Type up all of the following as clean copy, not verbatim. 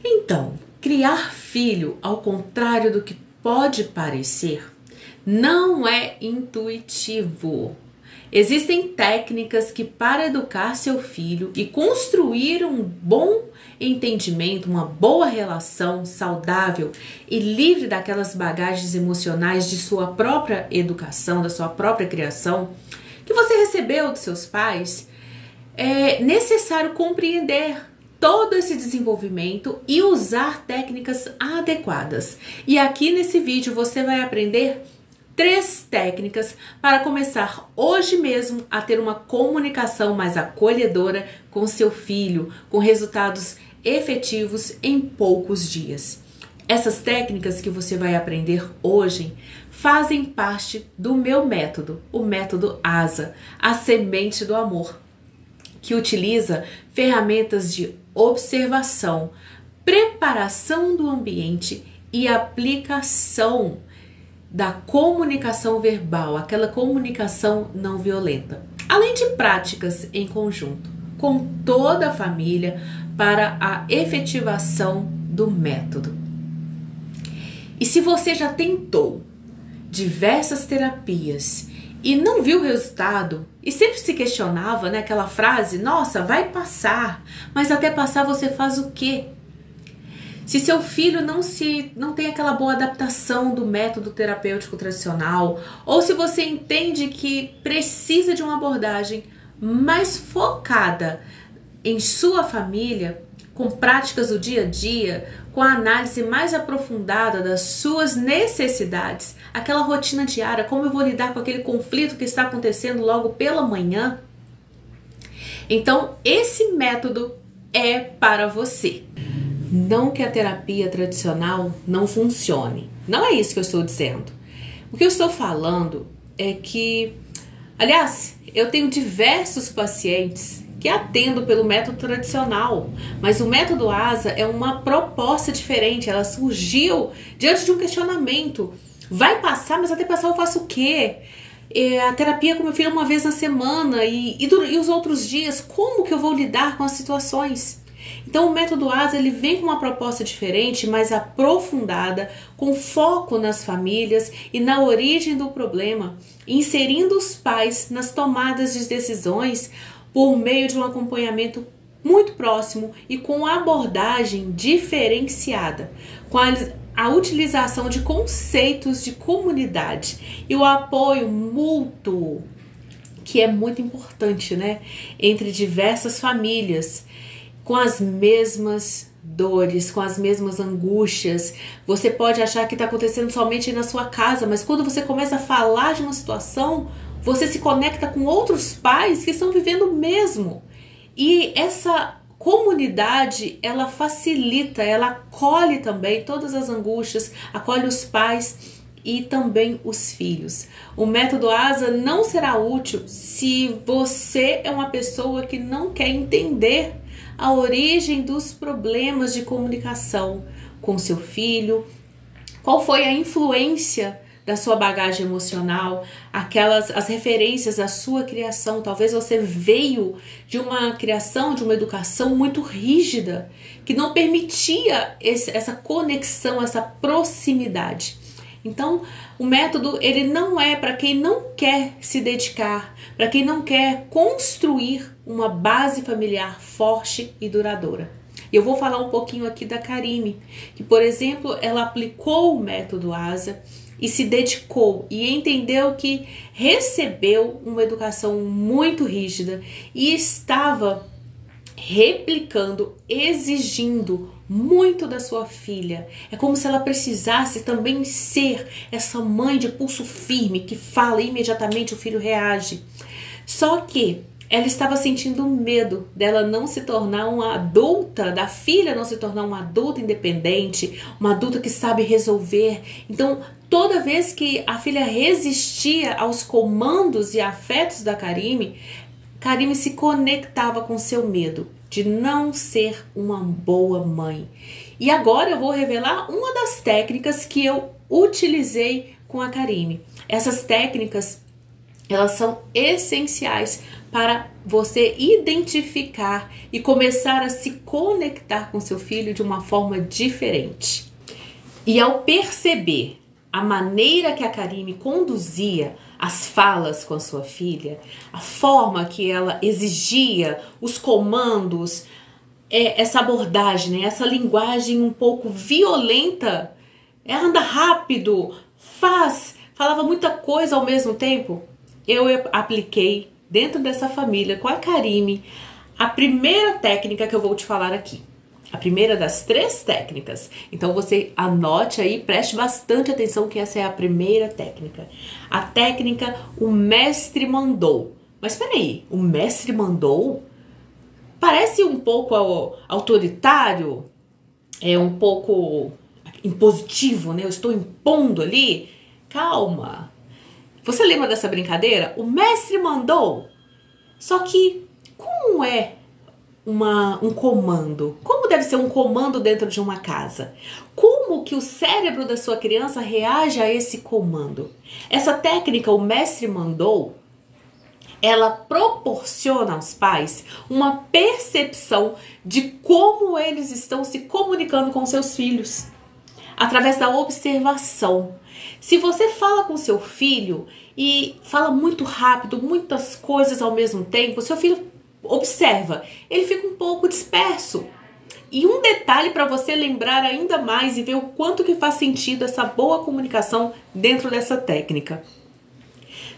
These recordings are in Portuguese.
Então, criar filho, ao contrário do que pode parecer, não é intuitivo. Existem técnicas que, para educar seu filho e construir um bom entendimento, uma boa relação saudável e livre daquelas bagagens emocionais de sua própria educação, da sua própria criação, que você recebeu dos seus pais, é necessário compreender todo esse desenvolvimento e usar técnicas adequadas. E aqui nesse vídeo você vai aprender 3 técnicas para começar hoje mesmo a ter uma comunicação mais acolhedora com seu filho, com resultados efetivos em poucos dias. Essas técnicas que você vai aprender hoje fazem parte do meu método, o método ASA, a semente do amor, que utiliza ferramentas de observação, preparação do ambiente e aplicação da comunicação verbal, aquela comunicação não violenta, além de práticas em conjunto com toda a família para a efetivação do método. E se você já tentou diversas terapias e não viu o resultado e sempre se questionava, né, aquela frase, nossa, vai passar, mas até passar você faz o quê? Se seu filho não tem aquela boa adaptação do método terapêutico tradicional, ou se você entende que precisa de uma abordagem mais focada em sua família, com práticas do dia a dia, com a análise mais aprofundada das suas necessidades, aquela rotina diária, como eu vou lidar com aquele conflito que está acontecendo logo pela manhã, então esse método é para você. Não que a terapia tradicional não funcione. Não é isso que eu estou dizendo. O que eu estou falando é que, aliás, eu tenho diversos pacientes que atendo pelo método tradicional, mas o método ASA é uma proposta diferente. Ela surgiu diante de um questionamento. Vai passar, mas até passar eu faço o quê? A terapia com meu filho uma vez na semana e os outros dias, como que eu vou lidar com as situações? Então o método ASA ele vem com uma proposta diferente, mais aprofundada, com foco nas famílias e na origem do problema, inserindo os pais nas tomadas de decisões por meio de um acompanhamento muito próximo e com abordagem diferenciada, com a utilização de conceitos de comunidade e o apoio mútuo, que é muito importante, né, entre diversas famílias, com as mesmas dores, com as mesmas angústias. Você pode achar que está acontecendo somente na sua casa, mas quando você começa a falar de uma situação, você se conecta com outros pais que estão vivendo o mesmo. E essa comunidade, ela facilita, ela acolhe também todas as angústias, acolhe os pais e também os filhos. O método ASA não será útil se você é uma pessoa que não quer entender a origem dos problemas de comunicação com seu filho, qual foi a influência da sua bagagem emocional, as referências da sua criação. Talvez você veio de uma criação, de uma educação muito rígida, que não permitia essa conexão, essa proximidade. Então, o método ele não é para quem não quer se dedicar, para quem não quer construir uma base familiar forte e duradoura. Eu vou falar um pouquinho aqui da Karime, que, por exemplo, ela aplicou o método ASA e se dedicou e entendeu que recebeu uma educação muito rígida e estava replicando, exigindo muito da sua filha. É como se ela precisasse também ser essa mãe de pulso firme que fala e imediatamente o filho reage. Só que ela estava sentindo medo dela não se tornar uma adulta, da filha não se tornar uma adulta independente, uma adulta que sabe resolver. Então, toda vez que a filha resistia aos comandos e afetos da Karime, Karime se conectava com seu medo de não ser uma boa mãe. E agora eu vou revelar uma das técnicas que eu utilizei com a Karime. Essas técnicas, elas são essenciais para você identificar e começar a se conectar com seu filho de uma forma diferente. E ao perceber a maneira que a Karime conduzia as falas com a sua filha, a forma que ela exigia os comandos, essa abordagem, né? Essa linguagem um pouco violenta, anda rápido, falava muita coisa ao mesmo tempo, eu apliquei dentro dessa família com a Karime a primeira técnica que eu vou te falar aqui. A primeira das 3 técnicas. Então você anote aí, preste bastante atenção que essa é a primeira técnica. A técnica o mestre mandou. Mas peraí, o mestre mandou? Parece um pouco autoritário, um pouco impositivo, né? Eu estou impondo ali. Calma. Você lembra dessa brincadeira? O mestre mandou. Só que como é um comando? Como deve ser um comando dentro de uma casa? Como que o cérebro da sua criança reage a esse comando? Essa técnica, o mestre mandou, ela proporciona aos pais uma percepção de como eles estão se comunicando com seus filhos, através da observação. Se você fala com seu filho e fala muito rápido, muitas coisas ao mesmo tempo, seu filho observa, ele fica um pouco disperso. E um detalhe para você lembrar ainda mais e ver o quanto que faz sentido essa boa comunicação dentro dessa técnica.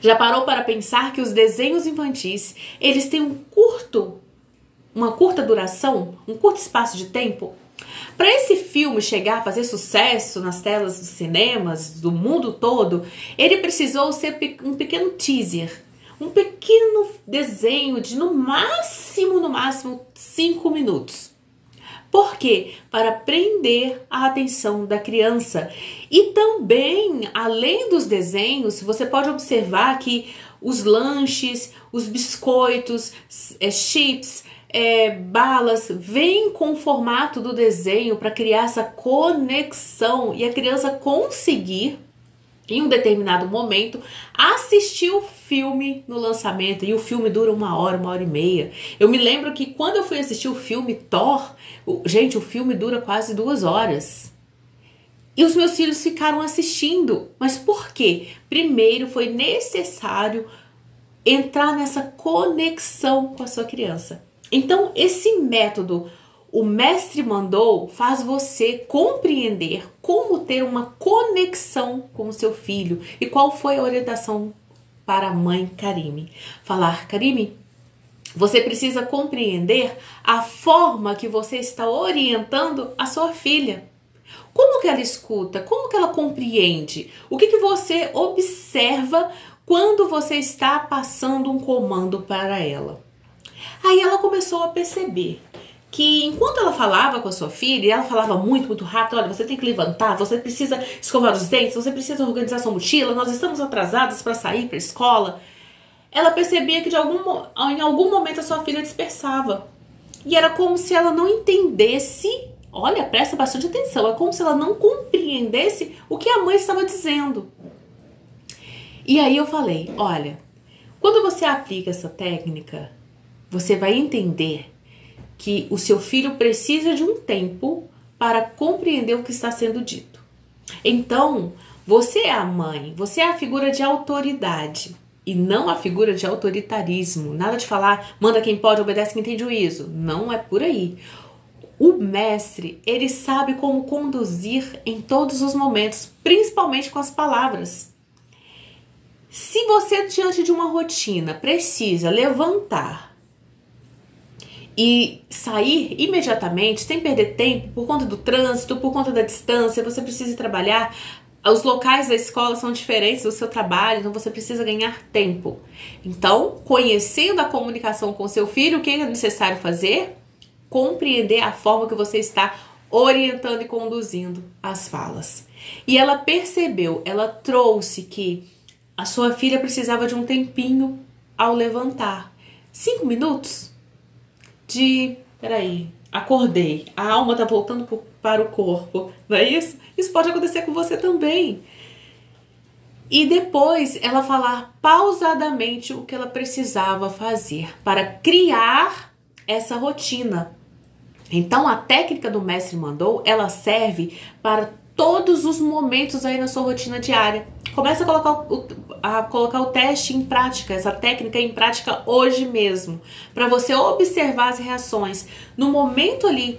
Já parou para pensar que os desenhos infantis, eles têm uma curta duração, um curto espaço de tempo? Para esse filme chegar a fazer sucesso nas telas dos cinemas do mundo todo, ele precisou ser um pequeno teaser, um pequeno desenho de no máximo 5 minutos. Por quê? Para prender a atenção da criança. E também, além dos desenhos, você pode observar que os lanches, os biscoitos, chips, balas, vêm com o formato do desenho para criar essa conexão e a criança conseguir, em um determinado momento, assistir o filme no lançamento. E o filme dura 1 hora, 1h30. Eu me lembro que quando eu fui assistir o filme Thor, gente, o filme dura quase 2 horas. E os meus filhos ficaram assistindo. Mas por quê? Primeiro foi necessário entrar nessa conexão com a sua criança. Então, esse método, o mestre mandou, faz você compreender como ter uma conexão com o seu filho. E qual foi a orientação para a mãe Karime? Falar, Karime, você precisa compreender a forma que você está orientando a sua filha. Como que ela escuta? Como que ela compreende? O que você observa quando você está passando um comando para ela? Aí ela começou a perceber que enquanto ela falava com a sua filha, e ela falava muito rápido, olha, você tem que levantar, você precisa escovar os dentes, você precisa organizar sua mochila, nós estamos atrasados para sair para a escola. Ela percebia que em algum momento a sua filha dispersava. E era como se ela não entendesse, olha, presta bastante atenção, é como se ela não compreendesse o que a mãe estava dizendo. E aí eu falei, olha, quando você aplica essa técnica, você vai entender que o seu filho precisa de um tempo para compreender o que está sendo dito. Então, você é a mãe, você é a figura de autoridade e não a figura de autoritarismo. Nada de falar, manda quem pode, obedece quem tem juízo. Não é por aí. O mestre, ele sabe como conduzir em todos os momentos, principalmente com as palavras. Se você, diante de uma rotina, precisa levantar e sair imediatamente, sem perder tempo, por conta do trânsito, por conta da distância, você precisa trabalhar, os locais da escola são diferentes do seu trabalho, então você precisa ganhar tempo. Então, conhecendo a comunicação com seu filho, o que é necessário fazer? Compreender a forma que você está orientando e conduzindo as falas. E ela percebeu, ela trouxe que a sua filha precisava de um tempinho ao levantar. 5 minutos? Peraí, acordei, a alma tá voltando para o corpo, não é isso? Isso pode acontecer com você também. E depois ela falar pausadamente o que ela precisava fazer para criar essa rotina. Então a técnica do mestre mandou, ela serve para todos os momentos aí na sua rotina diária. Começa a colocar o teste em prática, essa técnica em prática hoje mesmo, para você observar as reações. No momento ali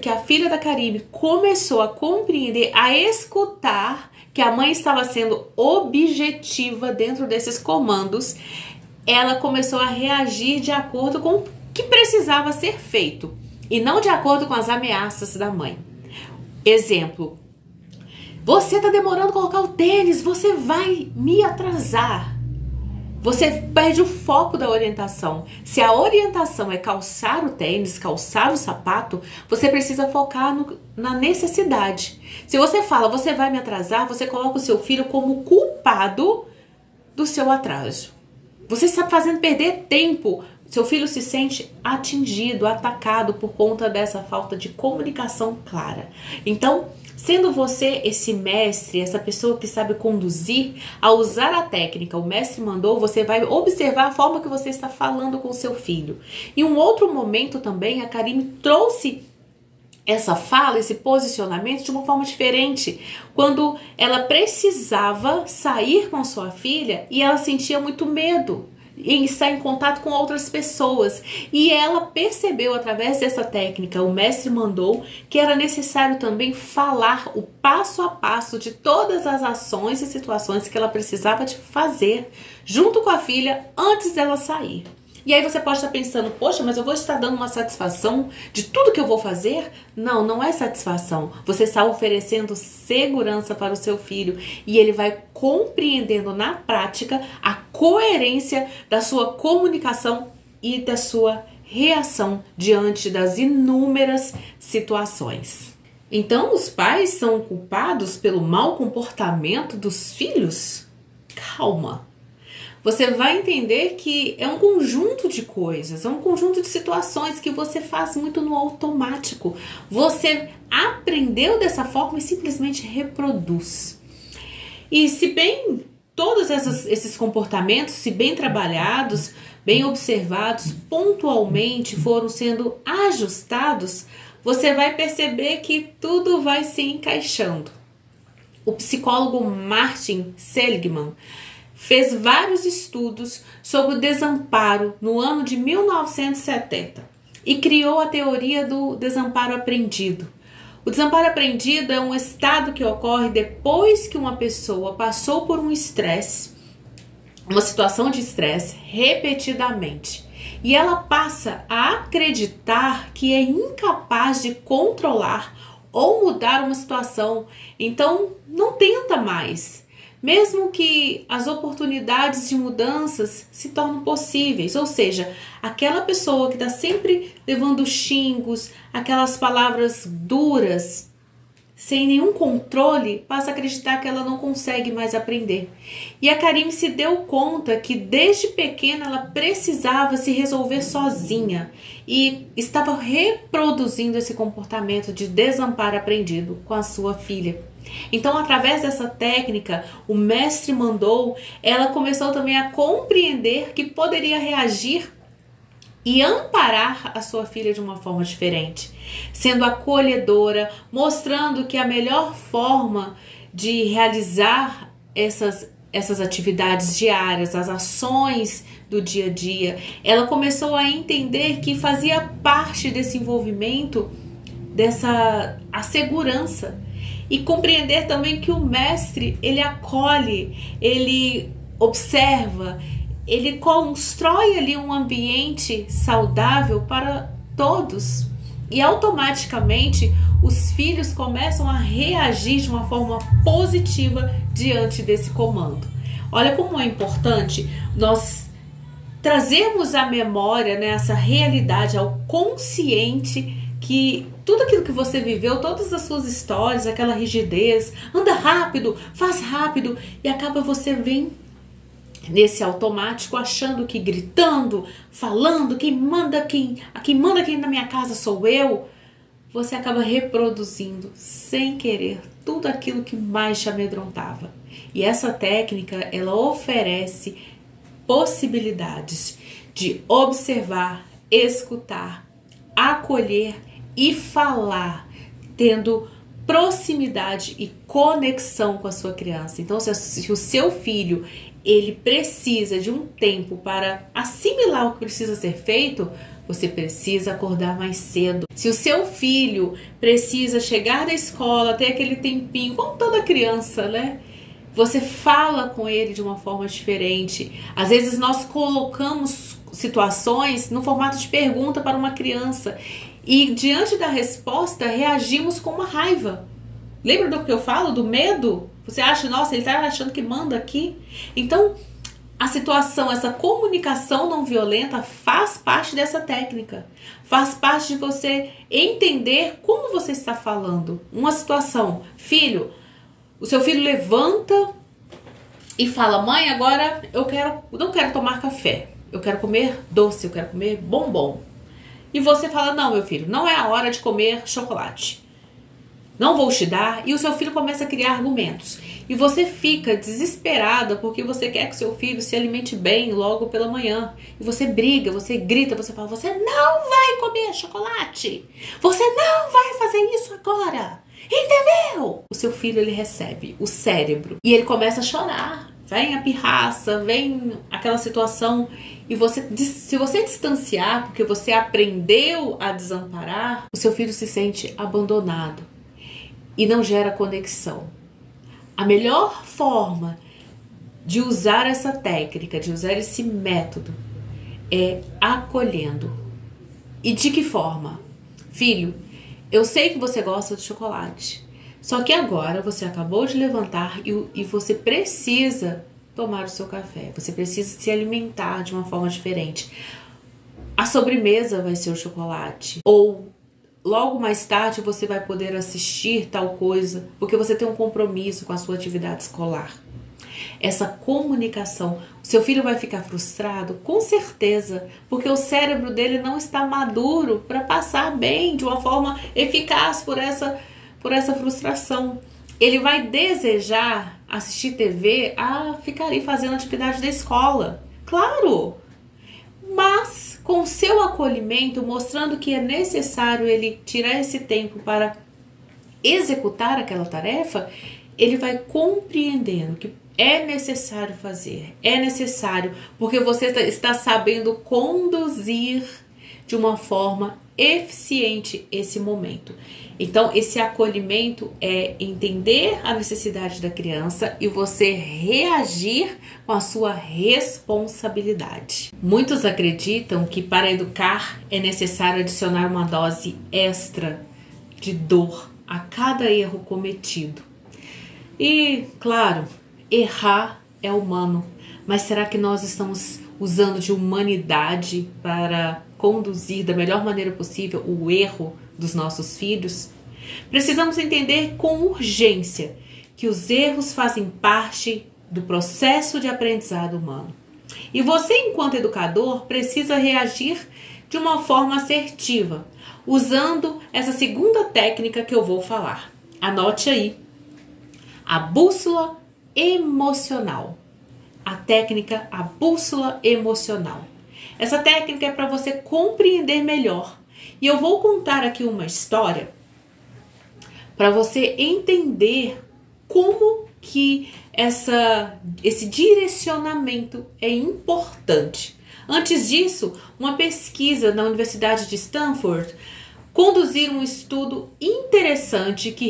que a filha da Karime começou a compreender, a escutar que a mãe estava sendo objetiva dentro desses comandos, ela começou a reagir de acordo com o que precisava ser feito e não de acordo com as ameaças da mãe. Exemplo: você tá demorando a colocar o tênis, você vai me atrasar. Você perde o foco da orientação. Se a orientação é calçar o tênis, calçar o sapato, você precisa focar na necessidade. Se você fala, você vai me atrasar, você coloca o seu filho como culpado do seu atraso. Você está fazendo perder tempo. Seu filho se sente atingido, atacado por conta dessa falta de comunicação clara. Então, sendo você esse mestre, essa pessoa que sabe conduzir, ao usar a técnica, o mestre mandou, você vai observar a forma que você está falando com seu filho. Em um outro momento também, a Karime trouxe essa fala, esse posicionamento de uma forma diferente, quando ela precisava sair com sua filha e ela sentia muito medo em estar em contato com outras pessoas. E ela percebeu através dessa técnica, o mestre mandou, que era necessário também falar o passo a passo de todas as ações e situações que ela precisava de fazer junto com a filha antes dela sair. E aí você pode estar pensando, poxa, mas eu vou estar dando uma satisfação de tudo que eu vou fazer? Não, não é satisfação. Você está oferecendo segurança para o seu filho e ele vai compreendendo na prática a coerência da sua comunicação e da sua reação diante das inúmeras situações. Então, os pais são culpados pelo mau comportamento dos filhos? Calma. Você vai entender que é um conjunto de coisas, é um conjunto de situações que você faz muito no automático. Você aprendeu dessa forma e simplesmente reproduz. E se bem todos esses comportamentos, se bem trabalhados, bem observados, pontualmente foram sendo ajustados, você vai perceber que tudo vai se encaixando. O psicólogo Martin Seligman fez vários estudos sobre o desamparo no ano de 1970 e criou a teoria do desamparo aprendido. O desamparo aprendido é um estado que ocorre depois que uma pessoa passou por um estresse, uma situação de estresse repetidamente, e ela passa a acreditar que é incapaz de controlar ou mudar uma situação, então não tenta mais. Mesmo que as oportunidades de mudanças se tornem possíveis, ou seja, aquela pessoa que está sempre levando xingos, aquelas palavras duras, sem nenhum controle, passa a acreditar que ela não consegue mais aprender. E a Karime se deu conta que desde pequena ela precisava se resolver sozinha e estava reproduzindo esse comportamento de desamparo aprendido com a sua filha. Então, através dessa técnica, o mestre mandou, ela começou também a compreender que poderia reagir e amparar a sua filha de uma forma diferente, sendo acolhedora, mostrando que a melhor forma de realizar essas atividades diárias, as ações do dia a dia, ela começou a entender que fazia parte desse envolvimento, a segurança. E compreender também que o mestre, ele acolhe, ele observa, ele constrói ali um ambiente saudável para todos. E automaticamente os filhos começam a reagir de uma forma positiva diante desse comando. Olha como é importante nós trazermos à memória, né, essa realidade, ao consciente, que tudo aquilo que você viveu, todas as suas histórias, aquela rigidez, anda rápido, faz rápido, e acaba você vem nesse automático achando que gritando, falando, quem manda na minha casa sou eu, você acaba reproduzindo sem querer tudo aquilo que mais te amedrontava. E essa técnica, ela oferece possibilidades de observar, escutar, acolher e falar, tendo proximidade e conexão com a sua criança. Então, se o seu filho ele precisa de um tempo para assimilar o que precisa ser feito, você precisa acordar mais cedo. Se o seu filho precisa chegar da escola, ter aquele tempinho, como toda criança, né? Você fala com ele de uma forma diferente. Às vezes nós colocamos situações no formato de pergunta para uma criança e diante da resposta reagimos com uma raiva. Lembra do que eu falo, do medo? Você acha, nossa, ele está achando que manda aqui? Então, a situação, essa comunicação não violenta faz parte dessa técnica. Faz parte de você entender como você está falando. Uma situação, filho, o seu filho levanta e fala, mãe, agora não quero tomar café. Eu quero comer doce, eu quero comer bombom. E você fala, não, meu filho, não é a hora de comer chocolate. Não vou te dar. E o seu filho começa a criar argumentos. E você fica desesperada porque você quer que seu filho se alimente bem logo pela manhã. E você briga, você grita, você fala, você não vai comer chocolate. Você não vai fazer isso agora. Entendeu? O seu filho, ele recebe o cérebro e ele começa a chorar. Vem a pirraça, vem aquela situação. E se você distanciar, porque você aprendeu a desamparar, o seu filho se sente abandonado e não gera conexão. A melhor forma de usar essa técnica, de usar esse método, é acolhendo. E de que forma? Filho, eu sei que você gosta de chocolate, só que agora você acabou de levantar e você precisa tomar o seu café. Você precisa se alimentar de uma forma diferente. A sobremesa vai ser o chocolate. Ou logo mais tarde você vai poder assistir tal coisa, porque você tem um compromisso com a sua atividade escolar. Essa comunicação, o seu filho vai ficar frustrado? Com certeza, porque o cérebro dele não está maduro para passar bem, de uma forma eficaz por essa frustração. Ele vai desejar assistir TV a ficar ali fazendo atividade da escola. Claro! Mas com o seu acolhimento, mostrando que é necessário ele tirar esse tempo para executar aquela tarefa, ele vai compreendendo que é necessário fazer, é necessário, porque você está sabendo conduzir de uma forma eficiente esse momento. Então, esse acolhimento é entender a necessidade da criança e você reagir com a sua responsabilidade. Muitos acreditam que para educar é necessário adicionar uma dose extra de dor a cada erro cometido. E, claro, errar é humano, mas será que nós estamos usando de humanidade para conduzir da melhor maneira possível o erro dos nossos filhos? Precisamos entender com urgência que os erros fazem parte do processo de aprendizado humano. E você, enquanto educador, precisa reagir de uma forma assertiva, usando essa segunda técnica que eu vou falar. Anote aí. A bússola emocional. A técnica, a bússola emocional. Essa técnica é para você compreender melhor. E eu vou contar aqui uma história para você entender como que esse direcionamento é importante. Antes disso, uma pesquisa na Universidade de Stanford conduziu um estudo interessante que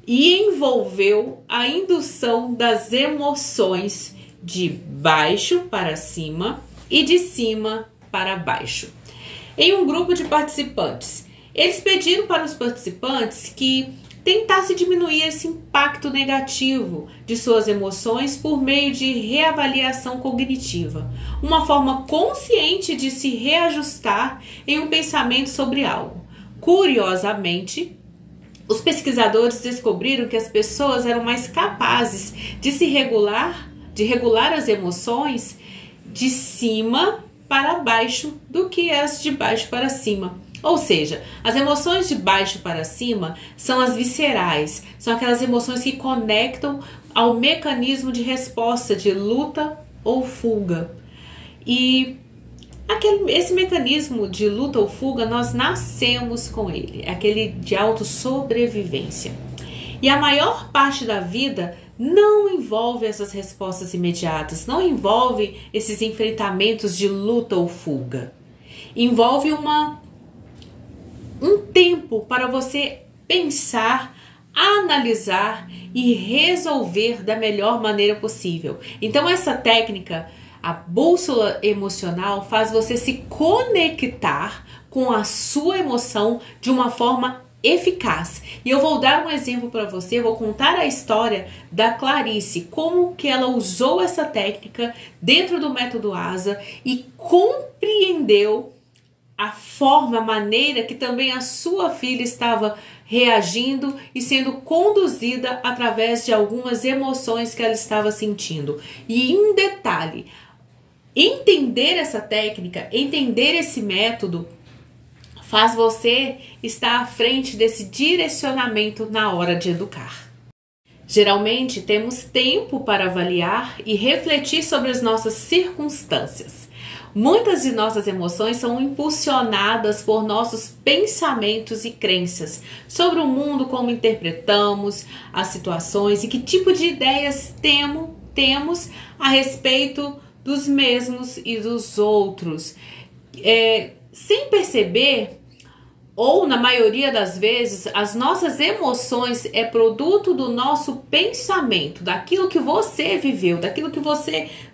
envolveu a indução das emoções de baixo para cima e de cima para baixo. Em um grupo de participantes, eles pediram para os participantes que tentassem diminuir esse impacto negativo de suas emoções por meio de reavaliação cognitiva, uma forma consciente de se reajustar em um pensamento sobre algo. Curiosamente, os pesquisadores descobriram que as pessoas eram mais capazes de regular as emoções de cima para baixo do que as de baixo para cima. Ou seja, as emoções de baixo para cima são as viscerais, são aquelas emoções que conectam ao mecanismo de resposta de luta ou fuga. E esse mecanismo de luta ou fuga, nós nascemos com ele, é aquele de autossobrevivência. E a maior parte da vida não envolve essas respostas imediatas, não envolve esses enfrentamentos de luta ou fuga. Envolve um tempo para você pensar, analisar e resolver da melhor maneira possível. Então essa técnica, a bússola emocional, faz você se conectar com a sua emoção de uma forma eficaz. E eu vou dar um exemplo para você, vou contar a história da Clarice, como que ela usou essa técnica dentro do método ASA e compreendeu a forma, a maneira que também a sua filha estava reagindo e sendo conduzida através de algumas emoções que ela estava sentindo. E em detalhe, entender essa técnica, entender esse método, faz você estar à frente desse direcionamento na hora de educar. Geralmente temos tempo para avaliar e refletir sobre as nossas circunstâncias. Muitas de nossas emoções são impulsionadas por nossos pensamentos e crenças sobre o mundo, como interpretamos as situações e que tipo de ideias temos a respeito dos mesmos e dos outros. Sem perceber, ou na maioria das vezes, as nossas emoções é produto do nosso pensamento, daquilo que você viveu,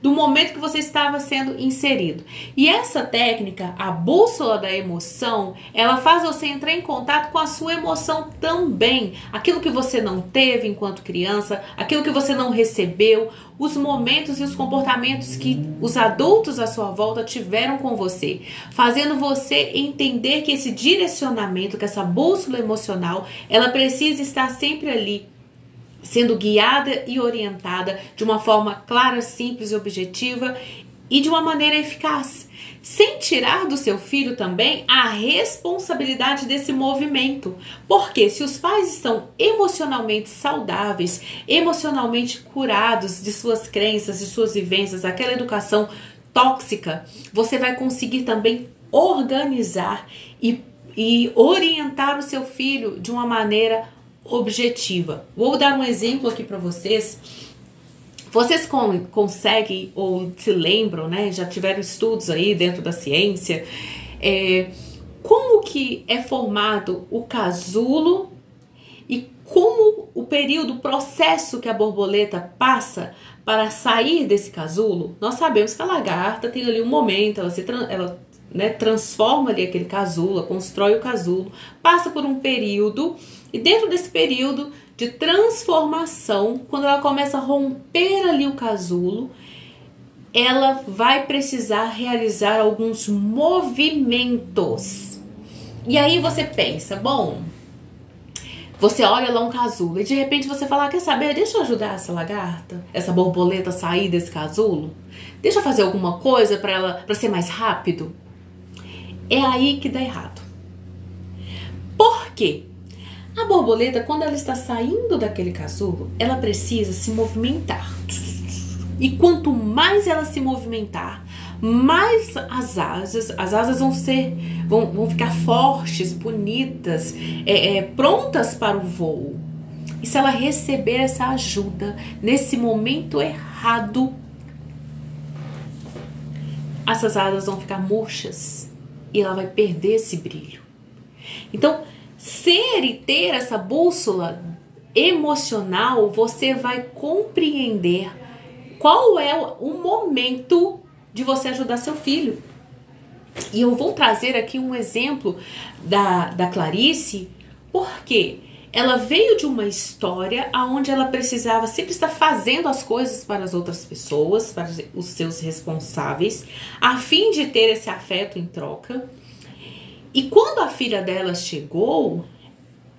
do momento que você estava sendo inserido. E essa técnica, a bússola da emoção, ela faz você entrar em contato com a sua emoção também. Aquilo que você não teve enquanto criança, aquilo que você não recebeu, os momentos e os comportamentos que os adultos à sua volta tiveram com você, fazendo você entender que esse direcionamento, que essa bússola emocional, ela precisa estar sempre ali, sendo guiada e orientada de uma forma clara, simples e objetiva e de uma maneira eficaz, sem tirar do seu filho também a responsabilidade desse movimento. Porque se os pais estão emocionalmente saudáveis, emocionalmente curados de suas crenças, de suas vivências, aquela educação tóxica, você vai conseguir também organizar e orientar o seu filho de uma maneira objetiva. Vou dar um exemplo aqui para vocês. Vocês conseguem ou se lembram, né? Já tiveram estudos aí dentro da ciência, como que é formado o casulo e como o processo que a borboleta passa para sair desse casulo. Nós sabemos que a lagarta tem ali um momento, ela transforma ali aquele casulo, constrói o casulo, passa por um período e dentro desse período de transformação, quando ela começa a romper ali o casulo, ela vai precisar realizar alguns movimentos. E aí você pensa, bom, você olha lá um casulo e de repente você fala, quer saber, deixa eu ajudar essa lagarta, essa borboleta a sair desse casulo? Deixa eu fazer alguma coisa para ser mais rápido? É aí que dá errado. Por quê? A borboleta, quando ela está saindo daquele casulo, ela precisa se movimentar. E quanto mais ela se movimentar, mais as asas vão ficar fortes, bonitas, prontas para o voo. E se ela receber essa ajuda nesse momento errado, essas asas vão ficar murchas e ela vai perder esse brilho. Então, ser e ter essa bússola emocional, você vai compreender qual é o momento de você ajudar seu filho. E eu vou trazer aqui um exemplo da Clarice, porque ela veio de uma história onde ela precisava sempre estar fazendo as coisas para as outras pessoas, para os seus responsáveis, a fim de ter esse afeto em troca. E quando a filha dela chegou,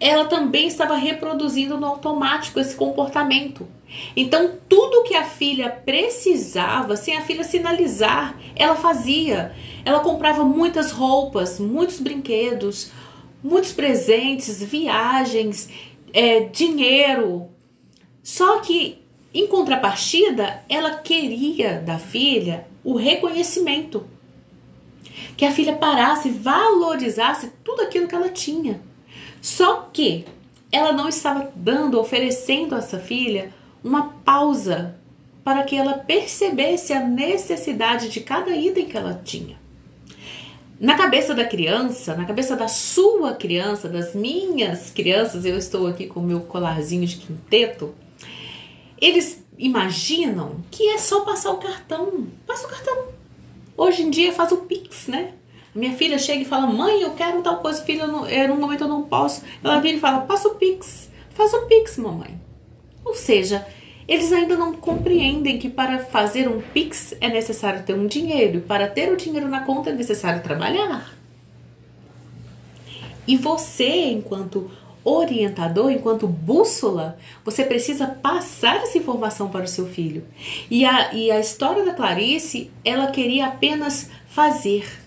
ela também estava reproduzindo no automático esse comportamento. Então, tudo que a filha precisava, sem a filha sinalizar, ela fazia. Ela comprava muitas roupas, muitos brinquedos, muitos presentes, viagens, dinheiro. Só que, em contrapartida, ela queria da filha o reconhecimento. Que a filha parasse e valorizasse tudo aquilo que ela tinha. Só que ela não estava oferecendo a essa filha uma pausa para que ela percebesse a necessidade de cada item que ela tinha. Na cabeça da criança, na cabeça da sua criança, das minhas crianças, eu estou aqui com o meu colarzinho de quinteto, eles imaginam que é só passar o cartão. Passa o cartão. Hoje em dia faz o Pix, né? Minha filha chega e fala, mãe, eu quero tal coisa, filha, no momento eu não posso. Ela vem e fala, passa o Pix. Faz o Pix, mamãe. Ou seja, eles ainda não compreendem que para fazer um Pix é necessário ter um dinheiro. E para ter o dinheiro na conta é necessário trabalhar. E você, enquanto orientador, enquanto bússola, você precisa passar essa informação para o seu filho. E a história da Clarice, ela queria apenas fazer,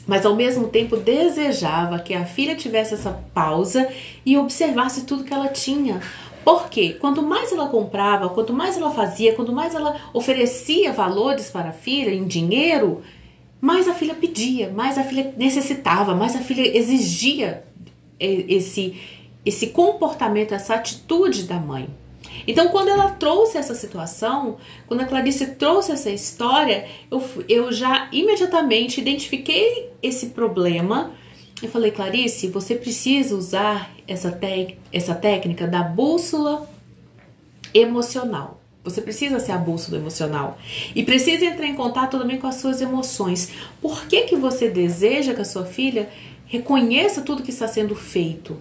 mas ao mesmo tempo desejava que a filha tivesse essa pausa e observasse tudo que ela tinha. Porque quanto mais ela comprava, quanto mais ela fazia, quanto mais ela oferecia valores para a filha em dinheiro, mais a filha pedia, mais a filha necessitava, mais a filha exigia esse comportamento, essa atitude da mãe. Então, quando ela trouxe essa situação, quando a Clarice trouxe essa história, eu já imediatamente identifiquei esse problema. Eu falei, Clarice, você precisa usar essa técnica da bússola emocional. Você precisa ser a bússola emocional. E precisa entrar em contato também com as suas emoções. Por que você deseja que a sua filha reconheça tudo que está sendo feito?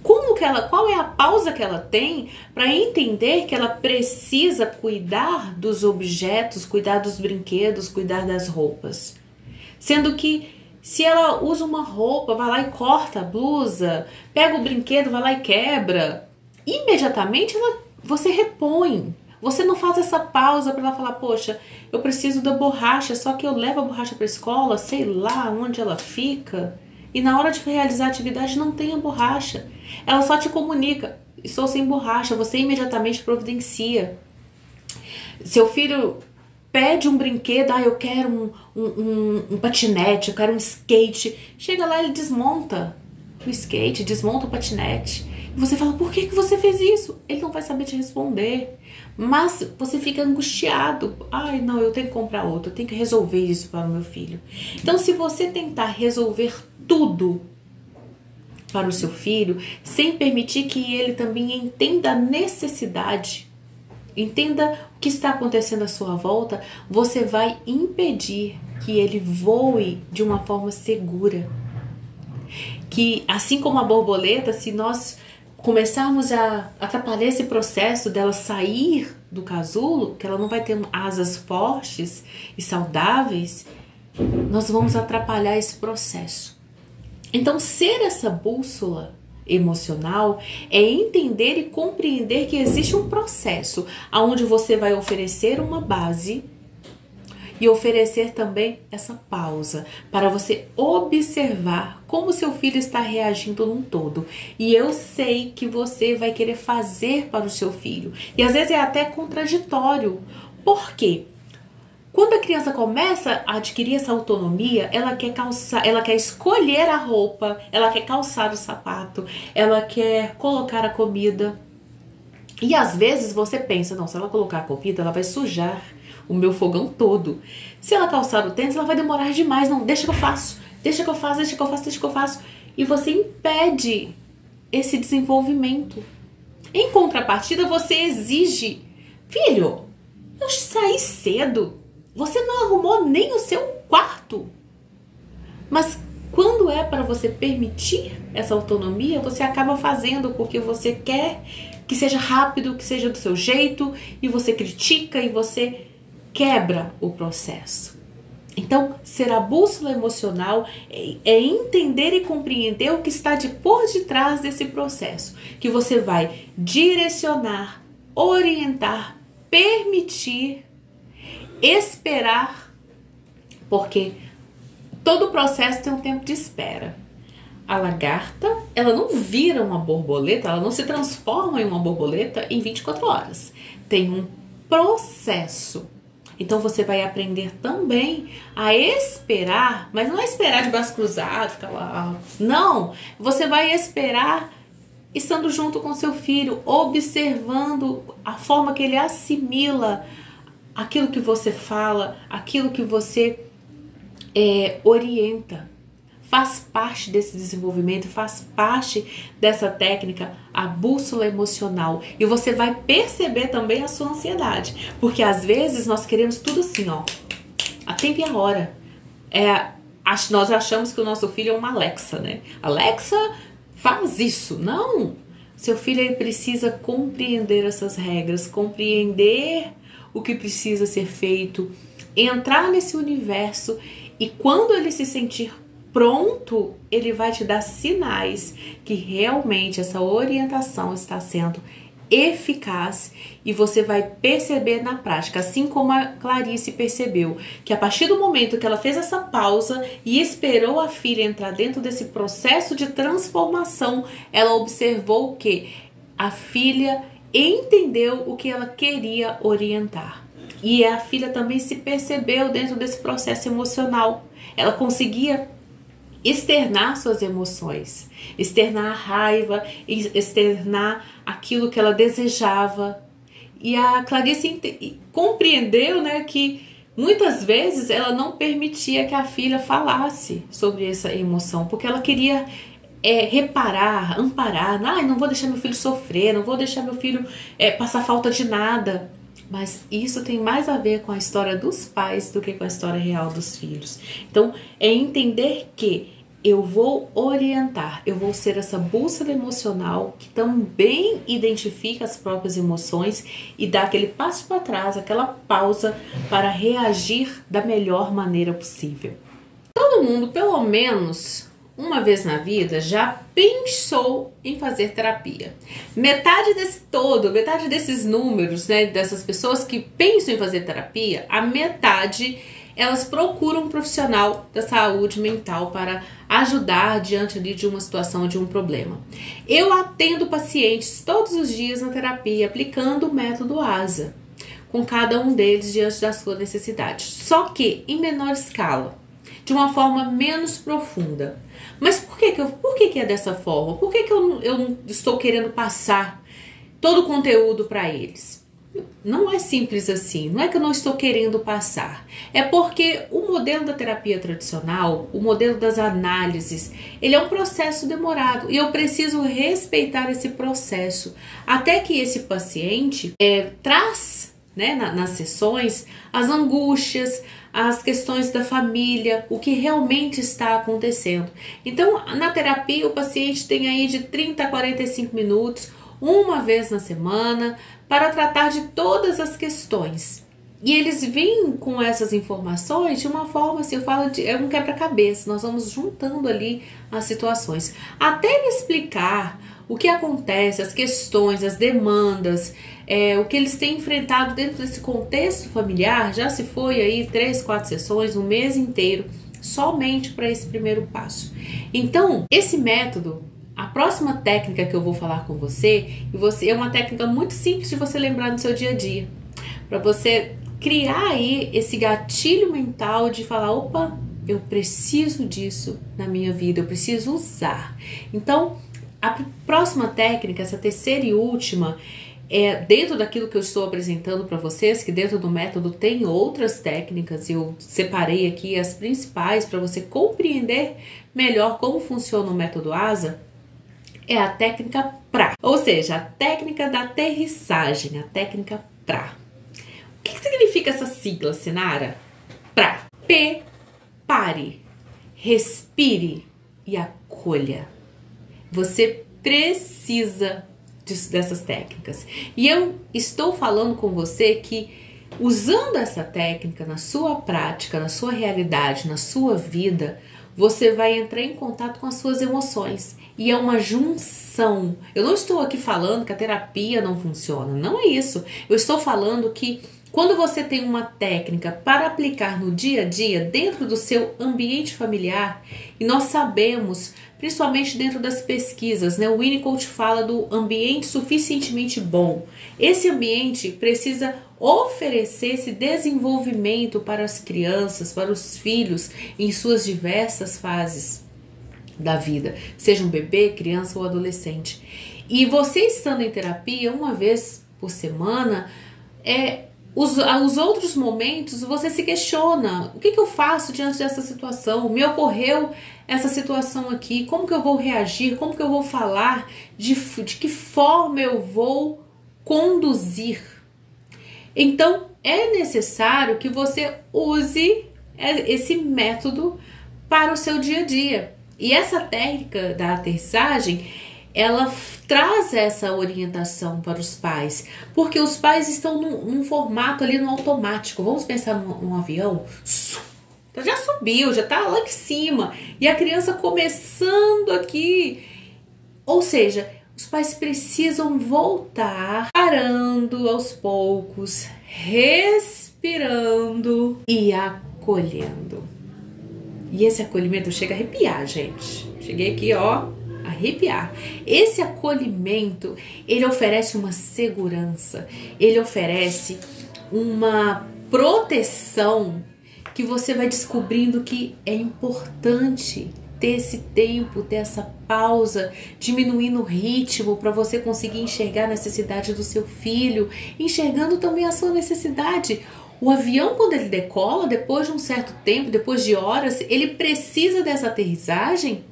Qual é a pausa que ela tem para entender que ela precisa cuidar dos objetos, cuidar dos brinquedos, cuidar das roupas? Sendo que se ela usa uma roupa, vai lá e corta a blusa, pega o brinquedo, vai lá e quebra, imediatamente você repõe. Você não faz essa pausa para ela falar, poxa, eu preciso da borracha, só que eu levo a borracha para a escola, sei lá onde ela fica. E na hora de realizar a atividade não tem a borracha. Ela só te comunica, estou sem borracha, você imediatamente providencia. Seu filho pede um brinquedo, eu quero um patinete, eu quero um skate. Chega lá, ele desmonta o skate, desmonta o patinete. E você fala, por que você fez isso? Ele não vai saber te responder. Mas você fica angustiado. Ai, não, eu tenho que comprar outro, eu tenho que resolver isso para o meu filho. Então, se você tentar resolver tudo para o seu filho, sem permitir que ele também entenda a necessidade, entenda o que está acontecendo à sua volta, você vai impedir que ele voe de uma forma segura. Que, assim como a borboleta, se nós começarmos a atrapalhar esse processo dela sair do casulo, que ela não vai ter asas fortes e saudáveis, nós vamos atrapalhar esse processo. Então, ser essa bússola emocional é entender e compreender que existe um processo onde você vai oferecer uma base e oferecer também essa pausa para você observar como seu filho está reagindo num todo. E eu sei que você vai querer fazer para o seu filho. E às vezes é até contraditório. Por quê? Quando a criança começa a adquirir essa autonomia, ela quer escolher a roupa, ela quer calçar o sapato, ela quer colocar a comida. E às vezes você pensa, não, se ela colocar a comida, ela vai sujar o meu fogão todo. Se ela calçar o tênis, ela vai demorar demais. Não, deixa que eu faço, deixa que eu faço, deixa que eu faço, deixa que eu faço. E você impede esse desenvolvimento. Em contrapartida, você exige, filho, eu saí cedo. Você não arrumou nem o seu quarto. Mas quando é para você permitir essa autonomia, você acaba fazendo porque você quer que seja rápido, que seja do seu jeito, e você critica e você quebra o processo. Então, ser a bússola emocional é entender e compreender o que está por detrás desse processo, que você vai direcionar, orientar, permitir, esperar, porque todo o processo tem um tempo de espera. A lagarta, ela não vira uma borboleta, ela não se transforma em uma borboleta em 24 horas. Tem um processo. Então você vai aprender também a esperar, mas não é esperar de braço cruzado, ficar lá. Não, você vai esperar estando junto com seu filho, observando a forma que ele assimila aquilo que você fala, aquilo que você orienta. Faz parte desse desenvolvimento, faz parte dessa técnica, a bússola emocional. E você vai perceber também a sua ansiedade. Porque às vezes nós queremos tudo assim, ó, a tempo e a hora. Nós achamos que o nosso filho é uma Alexa, né? Alexa, faz isso. Não! Seu filho ele precisa compreender essas regras, compreender o que precisa ser feito, entrar nesse universo e quando ele se sentir pronto, ele vai te dar sinais que realmente essa orientação está sendo eficaz e você vai perceber na prática, assim como a Clarice percebeu, que a partir do momento que ela fez essa pausa e esperou a filha entrar dentro desse processo de transformação, ela observou que a filha entendeu o que ela queria orientar. E a filha também se percebeu dentro desse processo emocional. Ela conseguia externar suas emoções, externar a raiva, externar aquilo que ela desejava. E a Clarice compreendeu, né, que muitas vezes ela não permitia que a filha falasse sobre essa emoção, porque ela queria reparar, amparar. Não vou deixar meu filho sofrer, não vou deixar meu filho passar falta de nada. Mas isso tem mais a ver com a história dos pais do que com a história real dos filhos. Então, é entender que eu vou orientar, eu vou ser essa bússola emocional que também identifica as próprias emoções e dá aquele passo para trás, aquela pausa para reagir da melhor maneira possível. Todo mundo, pelo menos uma vez na vida, já pensou em fazer terapia. Metade desses números, né, dessas pessoas que pensam em fazer terapia, a metade elas procuram um profissional da saúde mental para ajudar diante ali de uma situação, de um problema. Eu atendo pacientes todos os dias na terapia, aplicando o método ASA, com cada um deles diante da sua necessidade. Só que em menor escala, de uma forma menos profunda. Mas por que é dessa forma? Por que eu não estou querendo passar todo o conteúdo para eles? Não é simples assim, não é que eu não estou querendo passar. É porque o modelo da terapia tradicional, o modelo das análises, ele é um processo demorado e eu preciso respeitar esse processo até que esse paciente traz, né, nas sessões, as angústias, as questões da família, o que realmente está acontecendo. Então, na terapia, o paciente tem aí de 30 a 45 minutos, uma vez na semana, para tratar de todas as questões. E eles vêm com essas informações de uma forma, assim, é um quebra-cabeça, nós vamos juntando ali as situações. Até ele explicar o que acontece, as questões, as demandas, o que eles têm enfrentado dentro desse contexto familiar, já se foi aí 3, 4 sessões, um mês inteiro, somente para esse primeiro passo. Então, esse método, a próxima técnica que eu vou falar com você, é uma técnica muito simples de você lembrar no seu dia a dia, para você criar aí esse gatilho mental de falar, opa, eu preciso disso na minha vida, eu preciso usar. Então, a próxima técnica, essa terceira e última, dentro daquilo que eu estou apresentando para vocês, que dentro do método tem outras técnicas, eu separei aqui as principais para você compreender melhor como funciona o método ASA, é a técnica PRA, ou seja, a técnica da aterrissagem, a técnica PRA. O que significa essa sigla, Sinara? PRA. P, pare, respire e acolha. Você precisa dessas técnicas. E eu estou falando com você que Usando essa técnica na sua prática, na sua realidade, na sua vida, você vai entrar em contato com as suas emoções. E é uma junção. Eu não estou aqui falando que a terapia não funciona, não é isso. Eu estou falando que quando você tem uma técnica para aplicar no dia a dia, dentro do seu ambiente familiar, e nós sabemos, principalmente dentro das pesquisas, né? O Winnicott fala do ambiente suficientemente bom. Esse ambiente precisa oferecer esse desenvolvimento para as crianças, para os filhos, em suas diversas fases da vida, seja um bebê, criança ou adolescente. E você estando em terapia uma vez por semana, os outros momentos você se questiona, o que eu faço diante dessa situação? Me ocorreu essa situação aqui, como que eu vou reagir, como que eu vou falar, de que forma eu vou conduzir? Então é necessário que você use esse método para o seu dia a dia. E essa técnica da aterrissagem, ela traz essa orientação para os pais, porque os pais estão num formato ali no automático. Vamos pensar num avião, já subiu, já está lá em cima, e a criança começando aqui. Ou seja, os pais precisam voltar, parando aos poucos, respirando e acolhendo. E esse acolhimento chega a arrepiar, gente. Cheguei aqui, ó, arrepiar. Esse acolhimento, ele oferece uma segurança, ele oferece uma proteção que você vai descobrindo que é importante ter esse tempo, ter essa pausa, diminuindo o ritmo para você conseguir enxergar a necessidade do seu filho, enxergando também a sua necessidade. O avião, quando ele decola, depois de um certo tempo, depois de horas, ele precisa dessa aterrissagem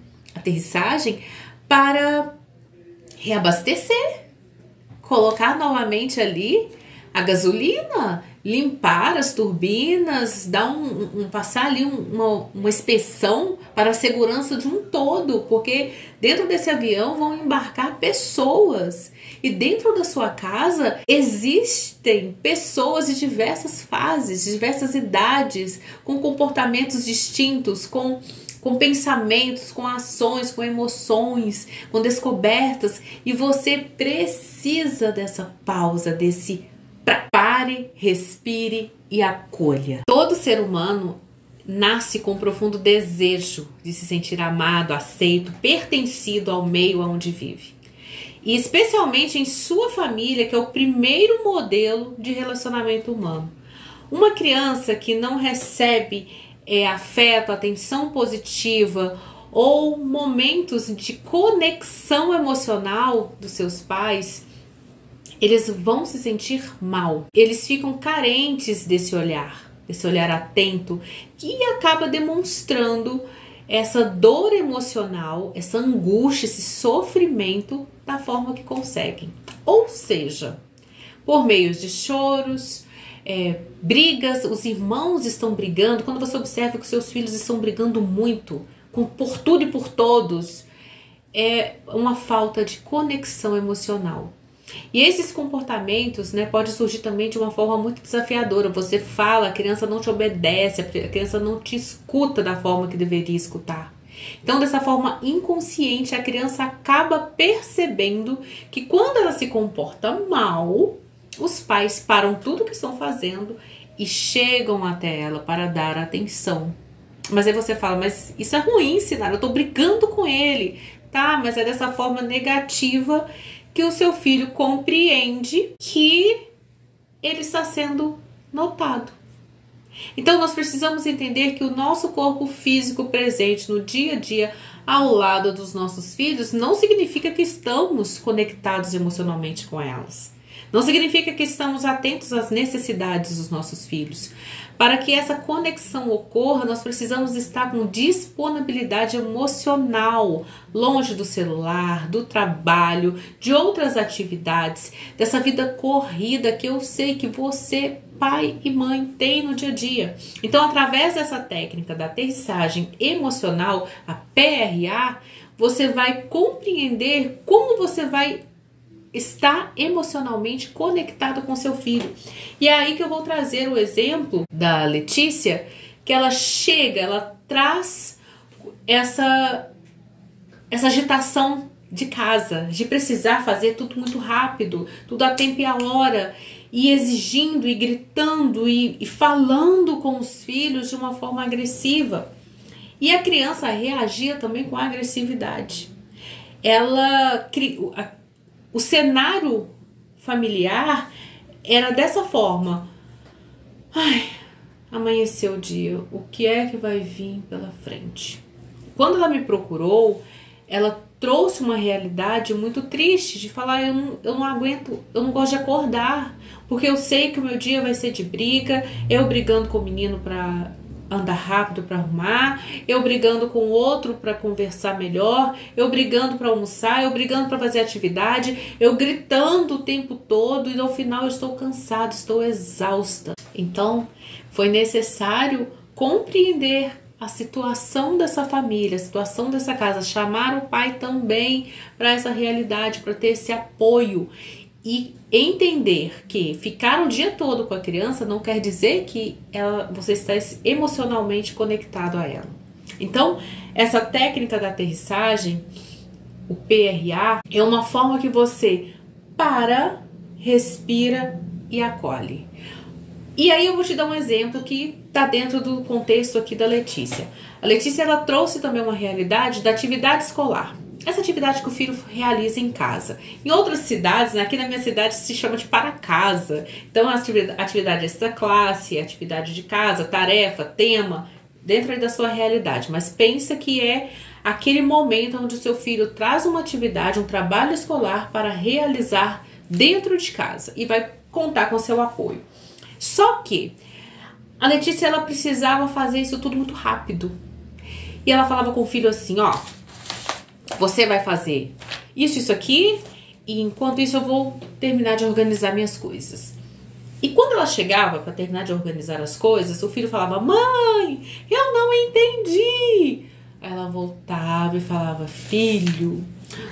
para reabastecer, colocar novamente ali a gasolina, limpar as turbinas, dar passar ali uma inspeção para a segurança de um todo, porque dentro desse avião vão embarcar pessoas. E dentro da sua casa existem pessoas de diversas fases, de diversas idades, com comportamentos distintos, com pensamentos, com ações, com emoções, com descobertas. E você precisa dessa pausa, desse pare, respire e acolha. Todo ser humano nasce com um profundo desejo de se sentir amado, aceito, pertencido ao meio onde vive. E especialmente em sua família, que é o primeiro modelo de relacionamento humano. Uma criança que não recebe afeto, atenção positiva ou momentos de conexão emocional dos seus pais, eles vão se sentir mal. Eles ficam carentes desse olhar atento, que acaba demonstrando essa dor emocional, essa angústia, esse sofrimento da forma que conseguem. Ou seja, por meio de choros, brigas, os irmãos estão brigando. Quando você observa que os seus filhos estão brigando muito, por tudo e por todos, é uma falta de conexão emocional. E esses comportamentos, pode surgir também de uma forma muito desafiadora. Você fala, a criança não te obedece, a criança não te escuta da forma que deveria escutar. Então, dessa forma inconsciente, a criança acaba percebendo que quando ela se comporta mal, os pais param tudo que estão fazendo e chegam até ela para dar atenção. Mas aí você fala, mas isso é ruim, Sinara, eu tô brigando com ele. Tá, mas é dessa forma negativa que o seu filho compreende que ele está sendo notado. Então nós precisamos entender que o nosso corpo físico presente no dia a dia ao lado dos nossos filhos não significa que estamos conectados emocionalmente com elas. Não significa que estamos atentos às necessidades dos nossos filhos. Para que essa conexão ocorra, nós precisamos estar com disponibilidade emocional, longe do celular, do trabalho, de outras atividades, dessa vida corrida que eu sei que você, pai e mãe, tem no dia a dia. Então, através dessa técnica da aterrissagem emocional, a PRA, você vai compreender como você vai está emocionalmente conectado com seu filho. E é aí que eu vou trazer o exemplo da Letícia, que ela chega, ela traz essa agitação de casa, de precisar fazer tudo muito rápido, tudo a tempo e a hora, e exigindo e gritando e falando com os filhos de uma forma agressiva. E a criança reagia também com agressividade. O cenário familiar era dessa forma. Ai, amanheceu o dia, o que é que vai vir pela frente? Quando ela me procurou, ela trouxe uma realidade muito triste de falar, eu não aguento, eu não gosto de acordar, porque eu sei que o meu dia vai ser de briga, eu brigando com o menino para andar rápido para arrumar, eu brigando com o outro para conversar melhor, eu brigando para almoçar, eu brigando para fazer atividade, eu gritando o tempo todo e no final eu estou cansada, estou exausta. Então, foi necessário compreender a situação dessa família, a situação dessa casa, chamar o pai também para essa realidade, para ter esse apoio e entender que ficar o dia todo com a criança não quer dizer que você está emocionalmente conectado a ela. Então, essa técnica da aterrissagem, o PRA, é uma forma que você para, respira e acolhe. E aí eu vou te dar um exemplo que está dentro do contexto aqui da Letícia. A Letícia, ela trouxe também uma realidade da atividade escolar. Essa atividade que o filho realiza em casa. Em outras cidades, aqui na minha cidade se chama de para casa. Então, a atividade extra classe, atividade de casa, tarefa, tema, dentro aí da sua realidade. Mas pensa que é aquele momento onde o seu filho traz uma atividade, um trabalho escolar para realizar dentro de casa e vai contar com seu apoio. Só que a Letícia, ela precisava fazer isso tudo muito rápido. E ela falava com o filho assim, ó, você vai fazer isso aqui, e enquanto isso eu vou terminar de organizar minhas coisas. E quando ela chegava para terminar de organizar as coisas, o filho falava, mãe, eu não entendi. Aí ela voltava e falava, filho,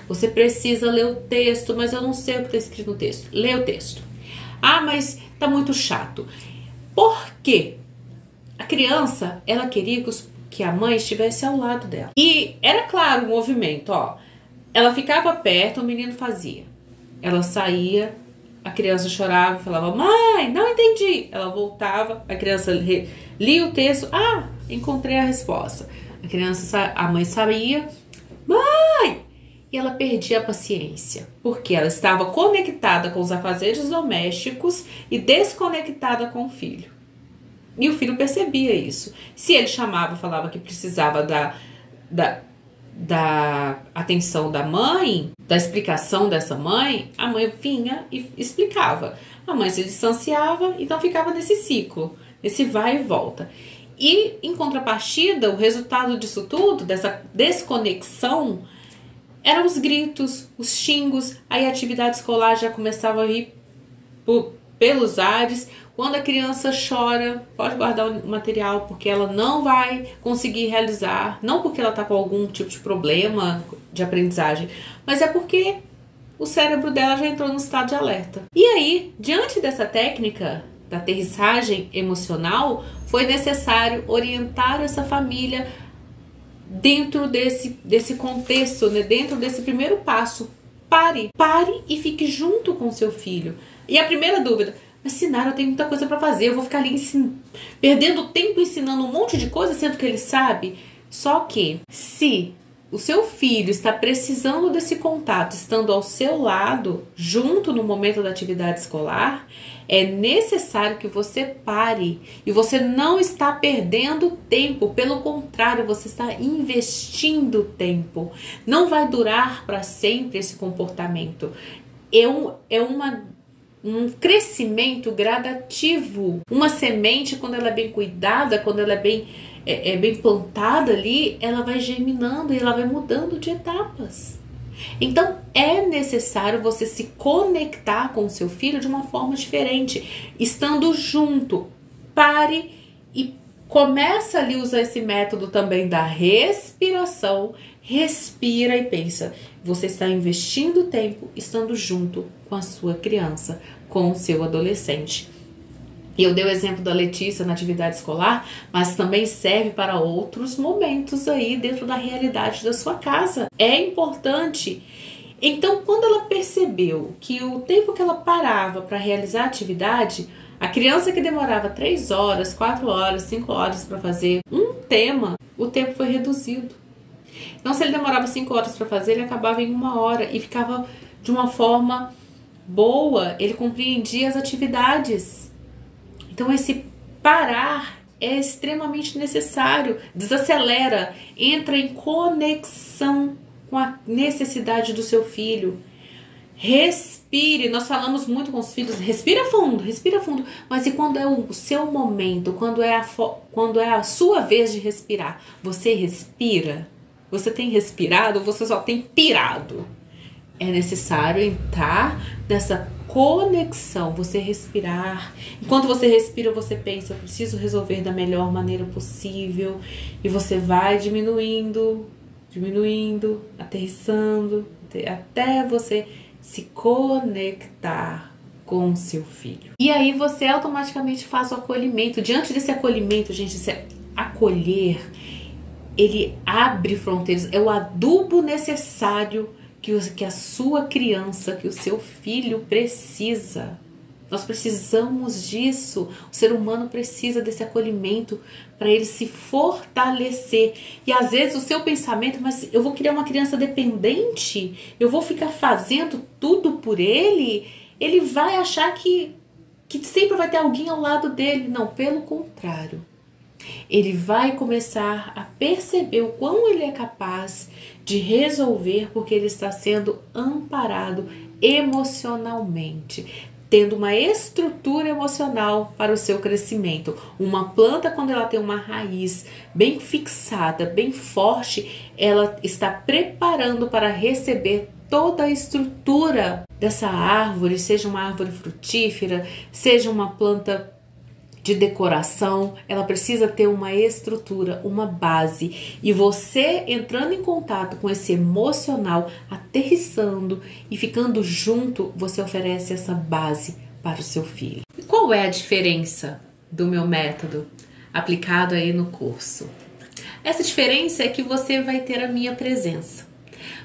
você precisa ler o texto, mas eu não sei o que está escrito no texto. Lê o texto. Ah, mas tá muito chato. Por quê? A criança, ela queria que a mãe estivesse ao lado dela. E era claro o movimento, ó. Ela ficava perto, o menino fazia. Ela saía, a criança chorava e falava, mãe, não entendi. Ela voltava, a criança lia o texto, ah, encontrei a resposta. A mãe saía, mãe! E ela perdia a paciência, porque ela estava conectada com os afazeres domésticos e desconectada com o filho. E o filho percebia isso. Se ele chamava, falava que precisava da atenção da mãe, da explicação dessa mãe, a mãe vinha e explicava. A mãe se distanciava, então ficava nesse ciclo, nesse vai e volta. E, em contrapartida, o resultado disso tudo, dessa desconexão, eram os gritos, os xingos, aí a atividade escolar já começava a ir pelos ares. Quando a criança chora, pode guardar o material, porque ela não vai conseguir realizar, não porque ela está com algum tipo de problema de aprendizagem, mas é porque o cérebro dela já entrou no estado de alerta. E aí, diante dessa técnica da aterrissagem emocional, foi necessário orientar essa família dentro desse contexto, né? Dentro desse primeiro passo. Pare e fique junto com seu filho. E a primeira dúvida, mas Sinara, eu tenho muita coisa para fazer, eu vou ficar ali perdendo tempo ensinando um monte de coisa, sendo que ele sabe. Só que se o seu filho está precisando desse contato, estando ao seu lado, junto no momento da atividade escolar, é necessário que você pare. E você não está perdendo tempo, pelo contrário, você está investindo tempo. Não vai durar para sempre esse comportamento. É um crescimento gradativo. Uma semente, quando ela é bem cuidada, quando ela é bem plantada ali, ela vai germinando e ela vai mudando de etapas. Então, é necessário você se conectar com o seu filho de uma forma diferente, estando junto. Pare e começa ali a usar esse método também da respiração. respira e pensa. Você está investindo tempo estando junto com a sua criança, com o seu adolescente. E eu dei o exemplo da Letícia na atividade escolar, mas também serve para outros momentos aí dentro da realidade da sua casa. É importante. Então, quando ela percebeu que o tempo que ela parava para realizar a atividade, a criança que demorava 3 horas, 4 horas, 5 horas para fazer um tema, o tempo foi reduzido. Então, se ele demorava 5 horas para fazer, ele acabava em 1 hora e ficava de uma forma boa, ele compreendia as atividades. Então, esse parar é extremamente necessário. Desacelera, entra em conexão com a necessidade do seu filho. Respire. Nós falamos muito com os filhos, respira fundo, mas e quando é o seu momento, quando é a sua vez de respirar, você respira? Você tem respirado ou você só tem pirado? É necessário entrar nessa conexão, você respirar. Enquanto você respira, você pensa, eu preciso resolver da melhor maneira possível. E você vai diminuindo, aterrissando, até você se conectar com o seu filho. E aí você automaticamente faz o acolhimento. Diante desse acolhimento, gente, esse acolher, ele abre fronteiras, é o adubo necessário que a sua criança, que o seu filho precisa. Nós precisamos disso. O ser humano precisa desse acolhimento para ele se fortalecer. E às vezes o seu pensamento, mas eu vou criar uma criança dependente, eu vou ficar fazendo tudo por ele, ele vai achar que sempre vai ter alguém ao lado dele. Não, pelo contrário. Ele vai começar a perceber o quão ele é capaz de resolver, porque ele está sendo amparado emocionalmente, tendo uma estrutura emocional para o seu crescimento. Uma planta, quando ela tem uma raiz bem fixada, bem forte, ela está preparando para receber toda a estrutura dessa árvore, seja uma árvore frutífera, seja uma planta de decoração. Ela precisa ter uma estrutura, uma base. E você entrando em contato com esse emocional, aterrissando e ficando junto, você oferece essa base para o seu filho. E qual é a diferença do meu método aplicado aí no curso? Essa diferença é que você vai ter a minha presença.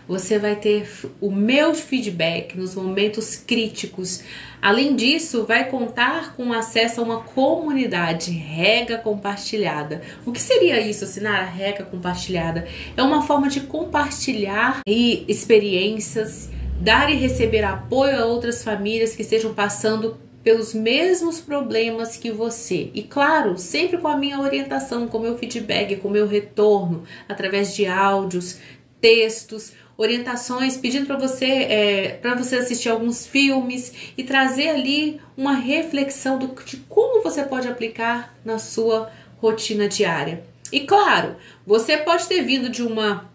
Você vai ter o meu feedback nos momentos críticos. Além disso, vai contar com acesso a uma comunidade, rega compartilhada. O que seria isso, Sinara? Rega compartilhada é uma forma de compartilhar experiências, dar e receber apoio a outras famílias que estejam passando pelos mesmos problemas que você. E claro, sempre com a minha orientação, com o meu feedback, com o meu retorno, através de áudios, textos, orientações, pedindo para você assistir alguns filmes e trazer ali uma reflexão de como você pode aplicar na sua rotina diária. E claro, você pode ter vindo de uma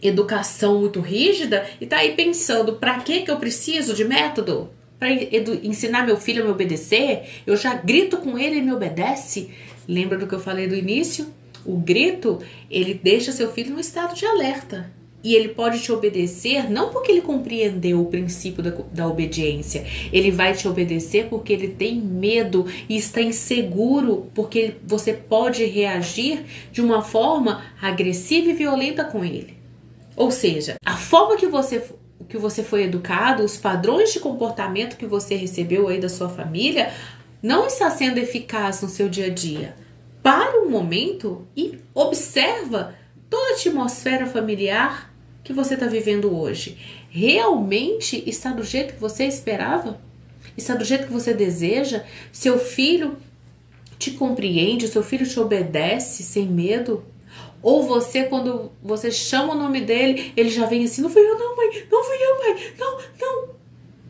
educação muito rígida e tá aí pensando, para que eu preciso de método? Para ensinar meu filho a me obedecer? Eu já grito com ele e me obedece? Lembra do que eu falei do início? O grito, ele deixa seu filho no estado de alerta. E ele pode te obedecer não porque ele compreendeu o princípio da obediência. Ele vai te obedecer porque ele tem medo e está inseguro, porque você pode reagir de uma forma agressiva e violenta com ele. Ou seja, a forma que você foi educado, os padrões de comportamento que você recebeu aí da sua família, não está sendo eficaz no seu dia a dia. Para um momento e observa toda a atmosfera familiar que você está vivendo hoje. Realmente está do jeito que você esperava? Está do jeito que você deseja? Seu filho te compreende? Seu filho te obedece sem medo? Ou você, quando você chama o nome dele, ele já vem assim, não fui eu não, mãe, não fui eu, mãe, não.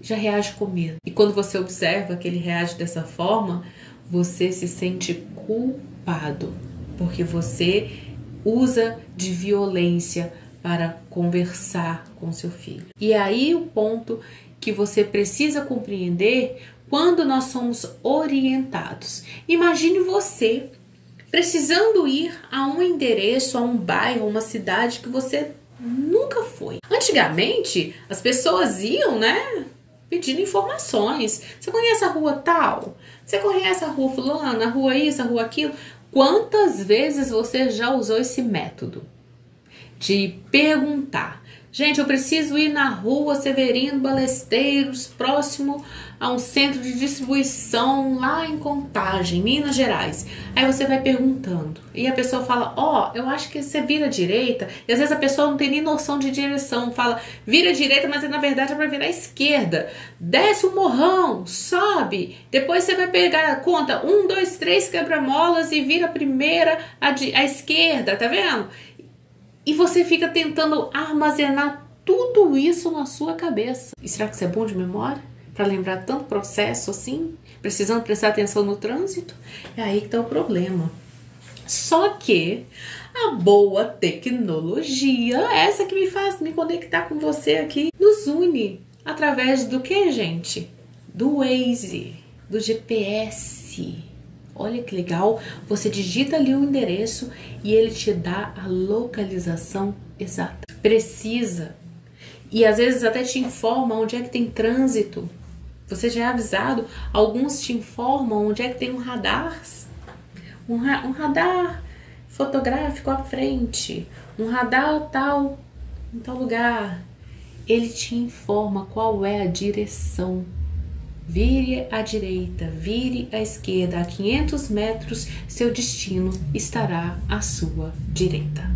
Já reage com medo. E quando você observa que ele reage dessa forma, você se sente culpado, porque você usa de violência para conversar com seu filho. E aí o ponto que você precisa compreender quando nós somos orientados. Imagine você precisando ir a um endereço, a um bairro, a uma cidade que você Nunca foi. Antigamente, as pessoas iam, né, pedindo informações. Você conhece a rua tal? Você conhece a rua fulana? A rua isso, a rua aquilo? Quantas vezes você já usou esse método de perguntar? Gente, eu preciso ir na rua Severino Balesteiros, próximo a um centro de distribuição lá em Contagem, Minas Gerais. Aí você vai perguntando e a pessoa fala, ó, eu acho que você vira à direita. E às vezes a pessoa não tem nem noção de direção, fala, vira à direita, mas na verdade é para virar à esquerda. Desce o morrão, sobe, depois você vai pegar, conta 1, 2, 3 quebra-molas e vira a primeira à esquerda, tá vendo? E você fica tentando armazenar tudo isso na sua cabeça. E será que você é bom de memória? Para lembrar tanto processo assim? Precisando prestar atenção no trânsito? É aí que tá o problema. Só que a boa tecnologia, essa que me faz me conectar com você aqui, nos une. Através do que, gente? Do Waze, do GPS. Olha que legal, você digita ali o endereço e ele te dá a localização exata, precisa. E às vezes até te informa onde é que tem trânsito. Você já é avisado, alguns te informam onde é que tem um radar. Um radar fotográfico à frente, um radar tal, em tal lugar. Ele te informa qual é a direção. Vire à direita, vire à esquerda, a 500 metros, seu destino estará à sua direita.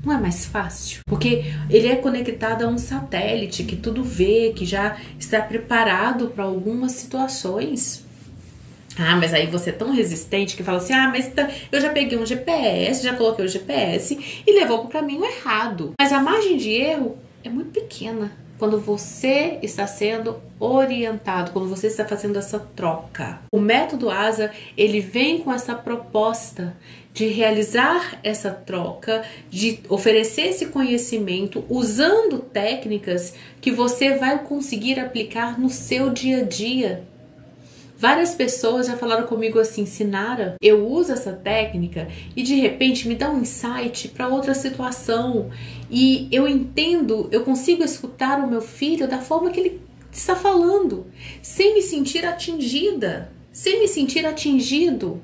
Não é mais fácil? Porque ele é conectado a um satélite que tudo vê, que já está preparado para algumas situações. Ah, mas aí você é tão resistente que fala assim, ah, mas eu já peguei um GPS, já coloquei o GPS e levou para o caminho errado. Mas a margem de erro é muito pequena. Quando você está sendo orientado, quando você está fazendo essa troca. O método ASA, ele vem com essa proposta de realizar essa troca, de oferecer esse conhecimento usando técnicas que você vai conseguir aplicar no seu dia a dia. Várias pessoas já falaram comigo assim, Sinara, eu uso essa técnica e de repente me dá um insight para outra situação e eu entendo, eu consigo escutar o meu filho da forma que ele está falando, sem me sentir atingida, sem me sentir atingido,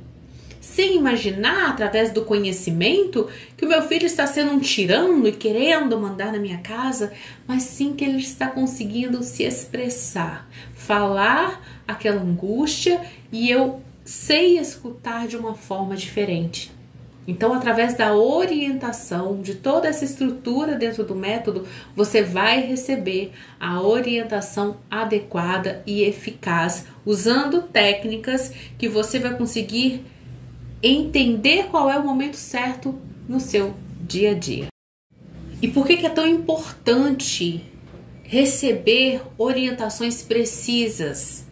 sem imaginar através do conhecimento que o meu filho está sendo um tirano e querendo mandar na minha casa, mas sim que ele está conseguindo se expressar, falar aquela angústia e eu sei escutar de uma forma diferente. Então, através da orientação, de toda essa estrutura dentro do método, você vai receber a orientação adequada e eficaz, usando técnicas que você vai conseguir entender qual é o momento certo no seu dia a dia. E por que é tão importante receber orientações precisas?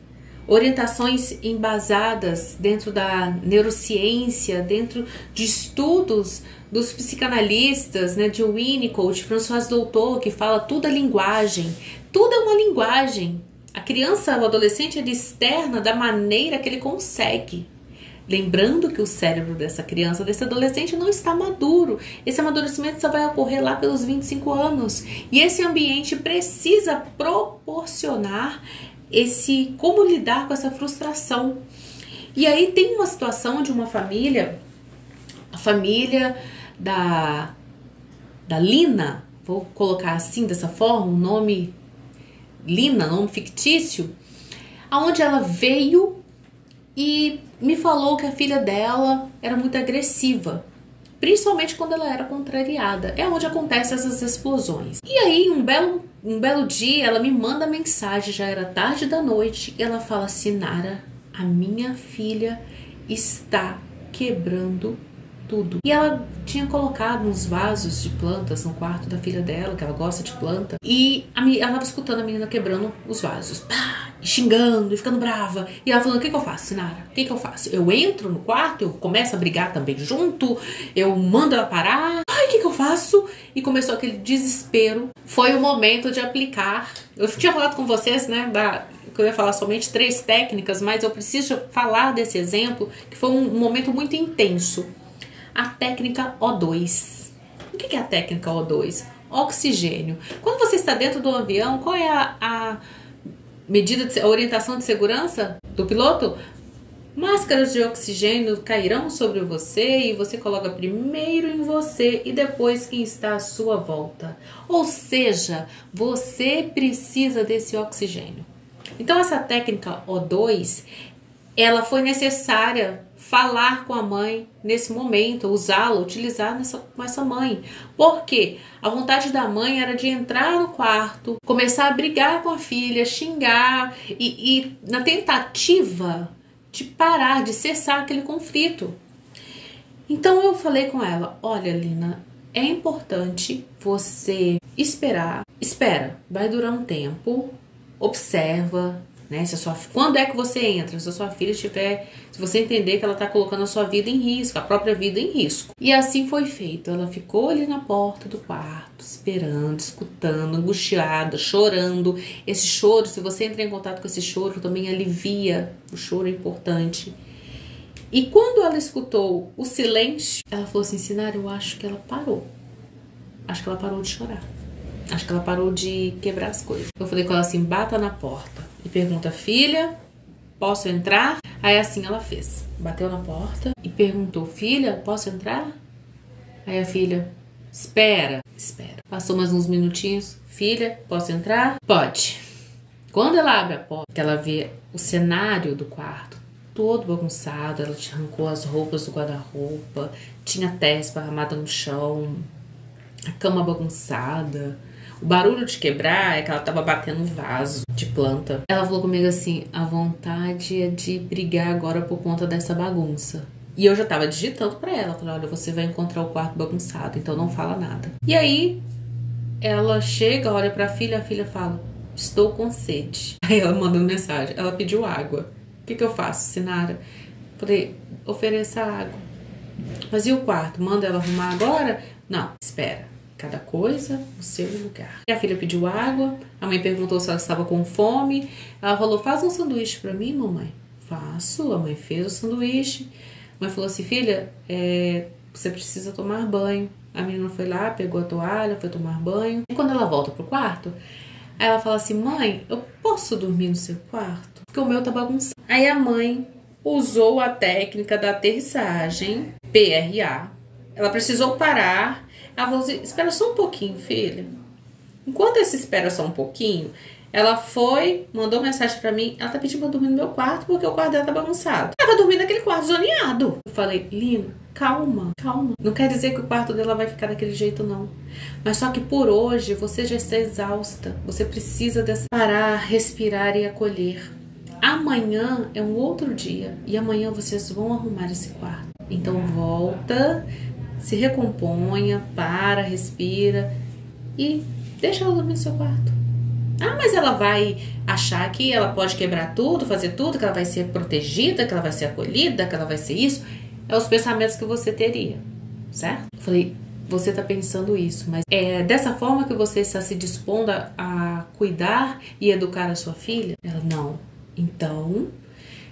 Orientações embasadas dentro da neurociência, dentro de estudos dos psicanalistas, né, de Winnicott, François Doutor, que fala tudo é linguagem. Tudo é uma linguagem. A criança, o adolescente, ele externa da maneira que ele consegue. Lembrando que o cérebro dessa criança, desse adolescente não está maduro. Esse amadurecimento só vai ocorrer lá pelos 25 anos. E esse ambiente precisa proporcionar como lidar com essa frustração. E aí tem uma situação de uma família, a família da Lina, vou colocar assim, dessa forma, um nome Lina, nome fictício, aonde ela veio e me falou que a filha dela era muito agressiva, principalmente quando ela era contrariada. É onde acontecem essas explosões. E aí, um belo dia, ela me manda mensagem, já era tarde da noite, e ela fala assim, Nara, a minha filha está quebrando tudo. E ela tinha colocado uns vasos de plantas no quarto da filha dela, que ela gosta de planta, e ela estava escutando a menina quebrando os vasos. Pá! Xingando e ficando brava. E ela falando, o que eu faço, Sinara? O que eu faço? Eu entro no quarto, eu começo a brigar também junto, eu mando ela parar. Ai, o que eu faço? E começou aquele desespero. Foi o momento de aplicar. Eu tinha falado com vocês, né, que eu ia falar somente 3 técnicas, mas eu preciso falar desse exemplo, que foi um momento muito intenso. A técnica O2. O que é a técnica O2? Oxigênio. Quando você está dentro do avião, qual é a a orientação de segurança do piloto? Máscaras de oxigênio cairão sobre você e você coloca primeiro em você e depois quem está à sua volta. Ou seja, você precisa desse oxigênio. Então essa técnica O2, ela foi necessária falar com a mãe nesse momento, usá-la, utilizar com essa mãe. Porque a vontade da mãe era de entrar no quarto, começar a brigar com a filha, xingar e na tentativa de parar, de cessar aquele conflito. Então eu falei com ela, olha, Lina, é importante você esperar. Espera, vai durar um tempo, observa, né? Quando é que você entra? Se a sua filha estiver, se você entender que ela está colocando a sua vida em risco, a própria vida em risco. E assim foi feito. Ela ficou ali na porta do quarto, esperando, escutando, angustiada, chorando. Esse choro, se você entrar em contato com esse choro, também alivia. O choro é importante. E quando ela escutou o silêncio, ela falou assim, Sinara, eu acho que ela parou. Acho que ela parou de chorar. Acho que ela parou de quebrar as coisas. Eu falei com ela assim, bata na porta. E pergunta, filha, posso entrar? Aí assim ela fez. Bateu na porta e perguntou, filha, posso entrar? Aí a filha, espera. Passou mais uns minutinhos. Filha, posso entrar? Pode. Quando ela abre a porta, ela vê o cenário do quarto todo bagunçado. Ela arrancou as roupas do guarda-roupa, tinha terra esparramada no chão, a cama bagunçada. O barulho de quebrar é que ela tava batendo um vaso de planta. Ela falou comigo assim, a vontade é de brigar agora por conta dessa bagunça. E eu já tava digitando pra ela. Falei, olha, você vai encontrar o quarto bagunçado, então não fala nada. E aí, ela chega, olha pra filha, a filha fala, estou com sede. Aí ela mandou mensagem, ela pediu água. O que eu faço, Sinara? Falei, ofereça água. Mas e o quarto? Manda ela arrumar agora? Não, espera. Cada coisa no seu lugar. E a filha pediu água, a mãe perguntou se ela estava com fome. Ela falou, faz um sanduíche pra mim, mamãe. Faço, a mãe fez o sanduíche. A mãe falou assim, filha, você precisa tomar banho. A menina foi lá, pegou a toalha, foi tomar banho. E quando ela volta pro quarto, aí ela fala assim, mãe, eu posso dormir no seu quarto? Porque o meu tá bagunçado. Aí a mãe usou a técnica da aterrissagem, PRA. Ela precisou parar. Ela falou assim, espera só um pouquinho, filha. Enquanto ela espera só um pouquinho, ela foi, mandou mensagem pra mim, ela tá pedindo pra dormir no meu quarto porque o quarto dela tá bagunçado. Ela vai dormir naquele quarto zoneado. Eu falei, Lina, calma. Não quer dizer que o quarto dela vai ficar daquele jeito, não. Mas só que por hoje você já está exausta. Você precisa parar, respirar e acolher. Amanhã é um outro dia e amanhã vocês vão arrumar esse quarto. Então volta, se recomponha, para, respira e deixa ela dormir no seu quarto. Ah, mas ela vai achar que ela pode quebrar tudo, fazer tudo, que ela vai ser protegida, que ela vai ser acolhida, que ela vai ser isso. É os pensamentos que você teria, certo? Eu falei, você tá pensando isso, mas é dessa forma que você está se dispondo a cuidar e educar a sua filha? Ela, não. Então,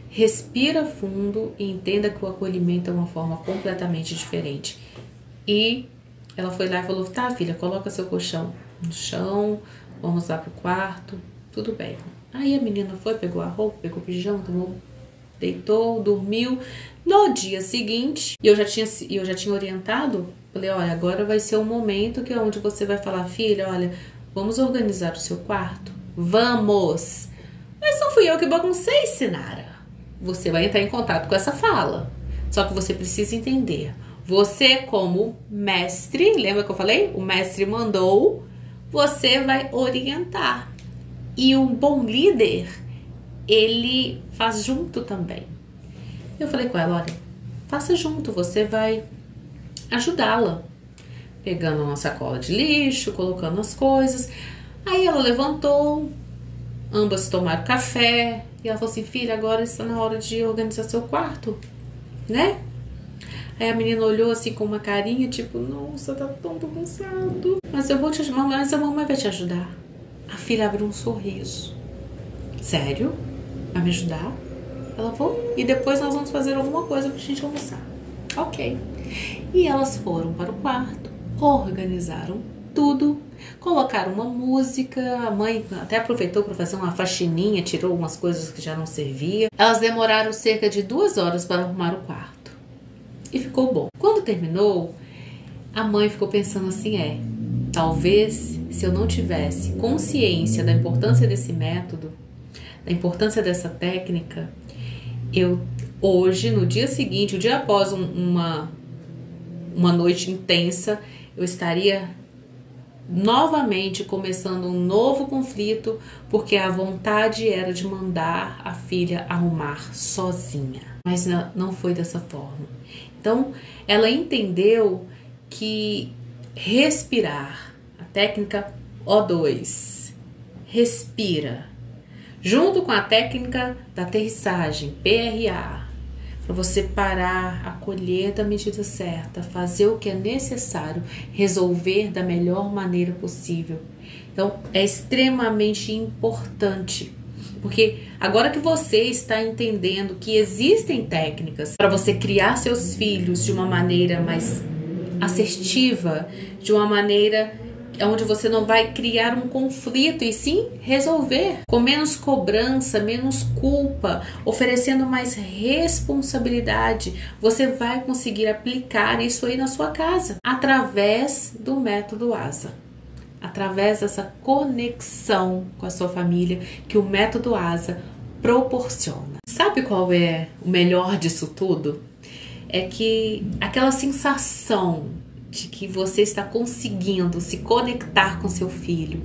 respira fundo e entenda que o acolhimento é uma forma completamente diferente. E ela foi lá e falou, tá, filha, coloca seu colchão no chão, vamos lá pro quarto, tudo bem. Aí a menina foi, pegou a roupa, pegou o pijama, tomou, deitou, dormiu. No dia seguinte, eu já tinha orientado, falei, olha, agora vai ser o momento que é onde você vai falar, filha, olha, vamos organizar o seu quarto? Vamos! Mas não fui eu que baguncei, Sinara. Você vai entrar em contato com essa fala. Só que você precisa entender. Você, como mestre, lembra que eu falei? O mestre mandou, você vai orientar. E um bom líder, ele faz junto também. Eu falei com ela, olha, faça junto, você vai ajudá-la. Pegando uma sacola de lixo, colocando as coisas. Aí ela levantou, ambas tomaram café. E ela falou assim, filha, agora está na hora de organizar seu quarto, né? Aí a menina olhou assim com uma carinha, tipo, nossa, tá tão bagunçado. Mas eu vou te ajudar, mas a mamãe vai te ajudar. A filha abriu um sorriso. Sério? Vai me ajudar? Ela falou, e depois nós vamos fazer alguma coisa pra gente almoçar. Ok. E elas foram para o quarto, organizaram tudo. Colocaram uma música, a mãe até aproveitou para fazer uma faxininha, tirou umas coisas que já não serviam. Elas demoraram cerca de 2 horas para arrumar o quarto. E ficou bom. Quando terminou, a mãe ficou pensando assim, talvez se eu não tivesse consciência da importância desse método, da importância dessa técnica, eu hoje, no dia seguinte, o dia após uma noite intensa, eu estaria novamente começando um novo conflito, porque a vontade era de mandar a filha arrumar sozinha. Mas não foi dessa forma. Então, ela entendeu que respirar, a técnica O2, respira, junto com a técnica da aterrissagem, PRA, para você parar, acolher da medida certa, fazer o que é necessário, resolver da melhor maneira possível. Então, é extremamente importante, porque agora que você está entendendo que existem técnicas para você criar seus filhos de uma maneira mais assertiva, de uma maneira onde você não vai criar um conflito e sim resolver com menos cobrança, menos culpa, oferecendo mais responsabilidade, você vai conseguir aplicar isso aí na sua casa através do método ASA, através dessa conexão com a sua família que o método ASA proporciona. Sabe qual é o melhor disso tudo? É que aquela sensação de que você está conseguindo se conectar com seu filho,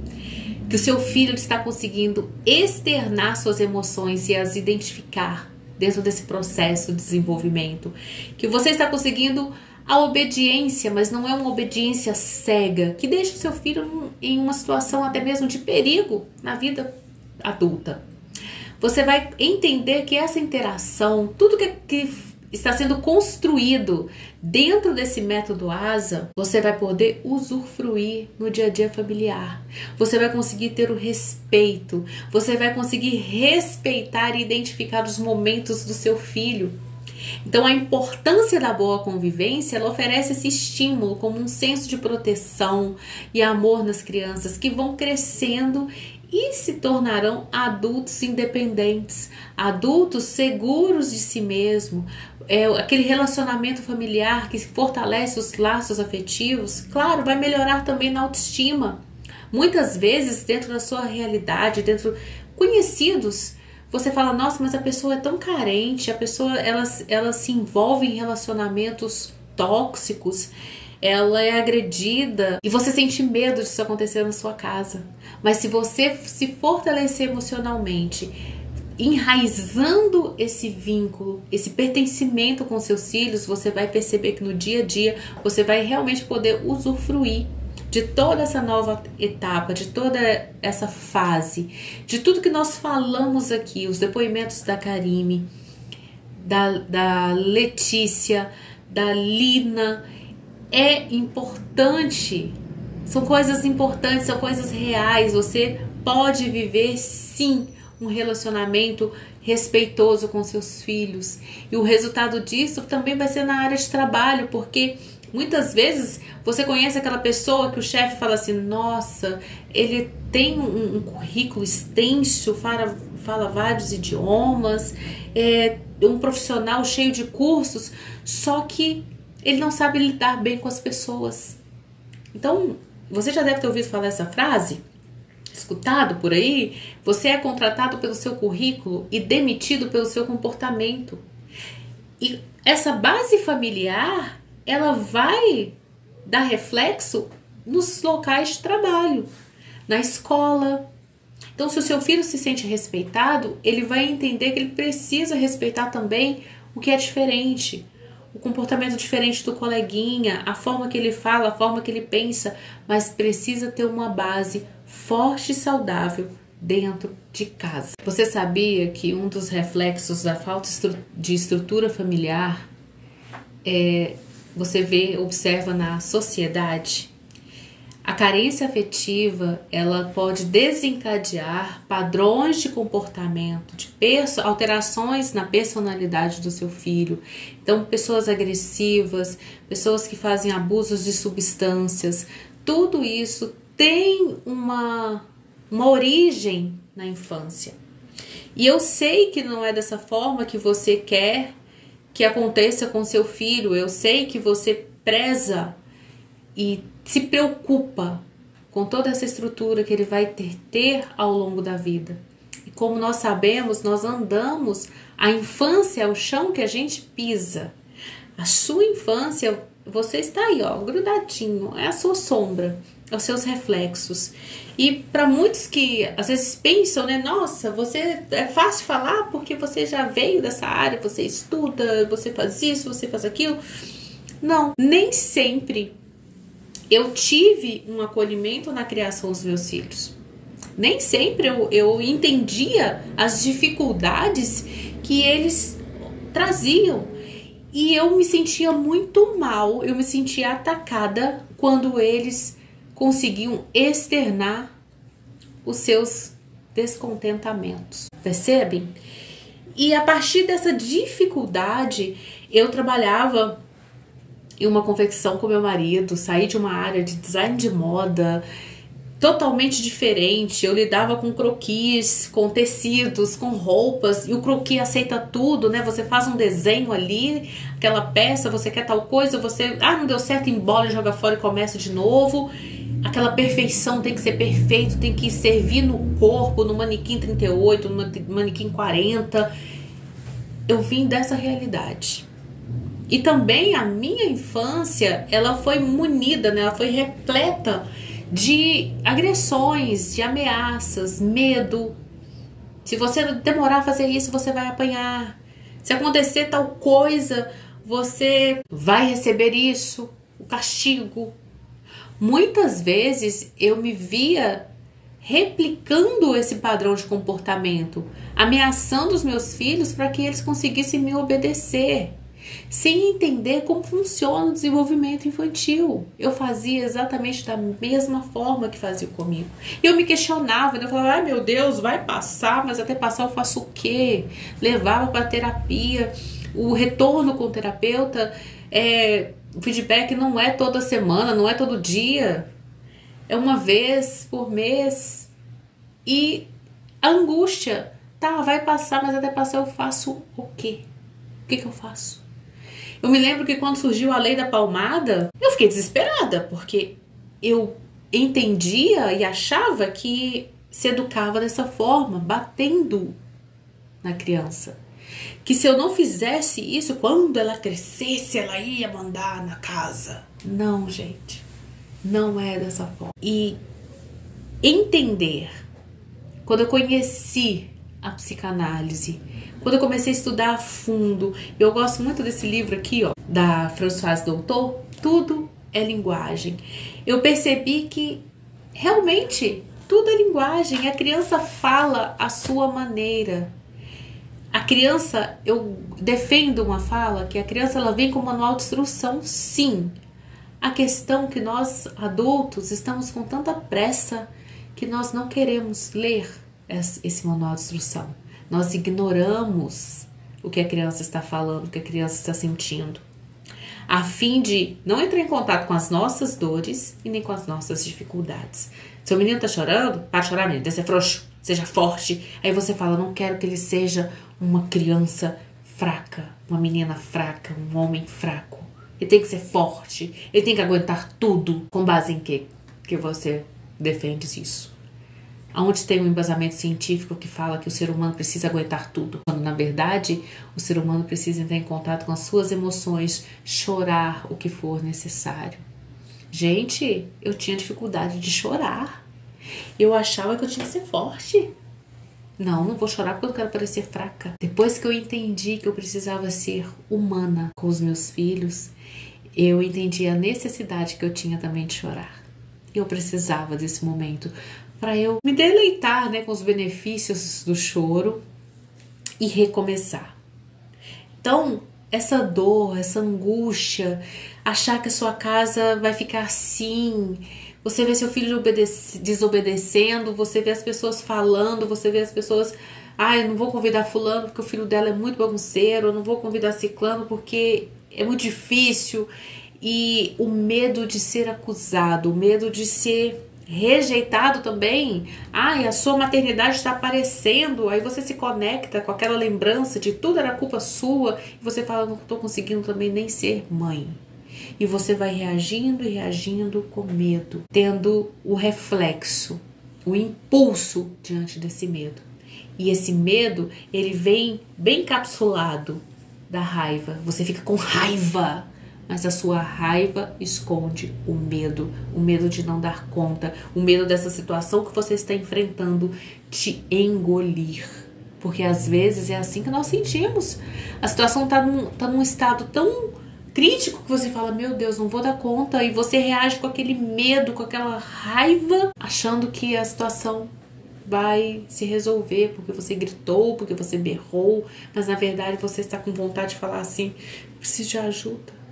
que o seu filho está conseguindo externar suas emoções e as identificar dentro desse processo de desenvolvimento, que você está conseguindo a obediência, mas não é uma obediência cega, que deixa o seu filho em uma situação até mesmo de perigo na vida adulta. Você vai entender que essa interação, tudo que está sendo construído dentro desse método ASA, você vai poder usufruir no dia a dia familiar. Você vai conseguir ter o respeito, você vai conseguir respeitar e identificar os momentos do seu filho. Então, a importância da boa convivência, ela oferece esse estímulo como um senso de proteção e amor nas crianças que vão crescendo e se tornarão adultos independentes, adultos seguros de si mesmo. Aquele relacionamento familiar que fortalece os laços afetivos, claro, vai melhorar também na autoestima. Muitas vezes, dentro da sua realidade, dentro conhecidos, você fala, nossa, mas a pessoa é tão carente, a pessoa ela se envolve em relacionamentos tóxicos, ela é agredida e você sente medo disso acontecer na sua casa. Mas se você se fortalecer emocionalmente, enraizando esse vínculo, esse pertencimento com seus filhos, você vai perceber que no dia a dia você vai realmente poder usufruir de toda essa nova etapa, de toda essa fase, de tudo que nós falamos aqui, os depoimentos da Karime, da Letícia, da Lina. É importante, são coisas importantes, são coisas reais. Você pode viver sim um relacionamento respeitoso com seus filhos, e o resultado disso também vai ser na área de trabalho, porque muitas vezes você conhece aquela pessoa que o chefe fala assim, nossa, ele tem um currículo extenso, fala vários idiomas, é um profissional cheio de cursos, só que ele não sabe lidar bem com as pessoas. Então, você já deve ter ouvido falar essa frase, escutado por aí. Você é contratado pelo seu currículo e demitido pelo seu comportamento. E essa base familiar, ela vai dar reflexo nos locais de trabalho, na escola. Então, se o seu filho se sente respeitado, ele vai entender que ele precisa respeitar também o que é diferente, o comportamento diferente do coleguinha, a forma que ele fala, a forma que ele pensa, mas precisa ter uma base forte e saudável dentro de casa. Você sabia que um dos reflexos da falta de estrutura familiar você observa na sociedade? A carência afetiva, ela pode desencadear padrões de comportamento, de alterações na personalidade do seu filho. Então, pessoas agressivas, pessoas que fazem abusos de substâncias, tudo isso tem uma origem na infância. E eu sei que não é dessa forma que você quer que aconteça com seu filho. Eu sei que você preza e se preocupa com toda essa estrutura que ele vai ter ao longo da vida. E como nós sabemos, nós andamos, a infância é o chão que a gente pisa. A sua infância, você está aí, ó, grudadinho, é a sua sombra, é os seus reflexos. E para muitos que às vezes pensam, né, nossa, você é fácil falar porque você já veio dessa área, você estuda, você faz isso, você faz aquilo. Não, nem sempre eu tive um acolhimento na criação dos meus filhos. Nem sempre eu entendia as dificuldades que eles traziam. E eu me sentia muito mal, eu me sentia atacada quando eles conseguiam externar os seus descontentamentos. Percebem? E a partir dessa dificuldade, eu trabalhava em uma confecção com meu marido, saí de uma área de design de moda totalmente diferente. Eu lidava com croquis, com tecidos, com roupas, e o croquis aceita tudo, né? Você faz um desenho ali, aquela peça, você quer tal coisa, você, não deu certo, embola, joga fora e começa de novo. Aquela perfeição tem que ser perfeito, tem que servir no corpo, no manequim 38, no manequim 40. Eu vim dessa realidade. E também a minha infância, ela foi munida, né? Ela foi repleta de agressões, de ameaças, medo. Se você demorar a fazer isso, você vai apanhar. Se acontecer tal coisa, você vai receber isso, o castigo. Muitas vezes eu me via replicando esse padrão de comportamento, ameaçando os meus filhos para que eles conseguissem me obedecer, sem entender como funciona o desenvolvimento infantil. Eu fazia exatamente da mesma forma que fazia comigo. Eu me questionava, eu falava, ai meu Deus, vai passar, mas até passar eu faço o quê? Levava para terapia. O retorno com o terapeuta, o feedback não é toda semana, não é todo dia, é uma vez por mês. E a angústia, vai passar, mas até passar eu faço o quê? O que eu faço? Eu me lembro que quando surgiu a lei da palmada, eu fiquei desesperada, porque eu entendia e achava que se educava dessa forma, batendo na criança. Que se eu não fizesse isso, quando ela crescesse, ela ia mandar na casa. Não, gente, não é dessa forma. E entender, quando eu conheci a psicanálise, quando eu comecei a estudar a fundo, eu gosto muito desse livro aqui, ó, da Françoise Doutor, Tudo é Linguagem. Eu percebi que realmente tudo é linguagem, a criança fala a sua maneira. A criança, eu defendo uma fala que a criança ela vem com manual de instrução, sim. A questão é que nós adultos estamos com tanta pressa que nós não queremos ler esse manual de instrução. Nós ignoramos o que a criança está falando, o que a criança está sentindo, a fim de não entrar em contato com as nossas dores e nem com as nossas dificuldades. Seu menino está chorando? Para de chorar, menino, deve ser frouxo, seja forte. Aí você fala, não quero que ele seja uma criança fraca, uma menina fraca, um homem fraco. Ele tem que ser forte, ele tem que aguentar tudo. Com base em que você defende isso? Onde tem um embasamento científico que fala que o ser humano precisa aguentar tudo, quando na verdade o ser humano precisa entrar em contato com as suas emoções, chorar o que for necessário. Gente, eu tinha dificuldade de chorar. Eu achava que eu tinha que ser forte. Não vou chorar porque eu quero parecer fraca. Depois que eu entendi que eu precisava ser humana com os meus filhos, eu entendi a necessidade que eu tinha também de chorar. Eu precisava desse momento para eu me deleitar, né, com os benefícios do choro e recomeçar. Então, essa dor, essa angústia, achar que a sua casa vai ficar assim, você vê seu filho desobedecendo, você vê as pessoas falando, você vê as pessoas, eu não vou convidar fulano porque o filho dela é muito bagunceiro, eu não vou convidar ciclano porque é muito difícil. E o medo de ser acusado, o medo de ser rejeitado também. Ai, a sua maternidade está aparecendo. Aí você se conecta com aquela lembrança de tudo era culpa sua. E você fala, não estou conseguindo também nem ser mãe. E você vai reagindo e reagindo com medo, tendo o reflexo, o impulso diante desse medo. E esse medo, ele vem bem encapsulado da raiva. Você fica com raiva, mas a sua raiva esconde o medo de não dar conta, o medo dessa situação que você está enfrentando te engolir. Porque às vezes é assim que nós sentimos. A situação está num estado tão crítico que você fala, meu Deus, não vou dar conta, e você reage com aquele medo, com aquela raiva, achando que a situação vai se resolver porque você gritou, porque você berrou, mas na verdade você está com vontade de falar assim, preciso de ajuda.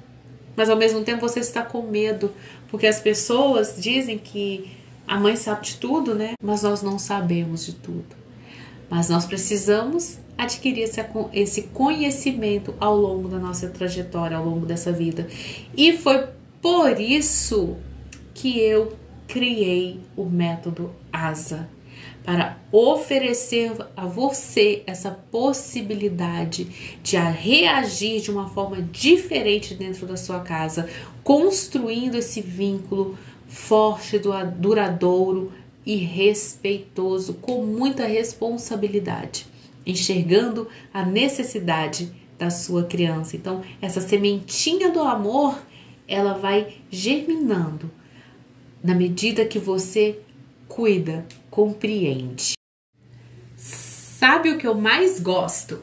Mas ao mesmo tempo você está com medo, porque as pessoas dizem que a mãe sabe de tudo, né? Mas nós não sabemos de tudo. Mas nós precisamos adquirir esse conhecimento ao longo da nossa trajetória, ao longo dessa vida. E foi por isso que eu criei o método ASA, para oferecer a você essa possibilidade de reagir de uma forma diferente dentro da sua casa, construindo esse vínculo forte, duradouro e respeitoso, com muita responsabilidade, enxergando a necessidade da sua criança. Então, essa sementinha do amor, ela vai germinando na medida que você cuida, compreende. Sabe o que eu mais gosto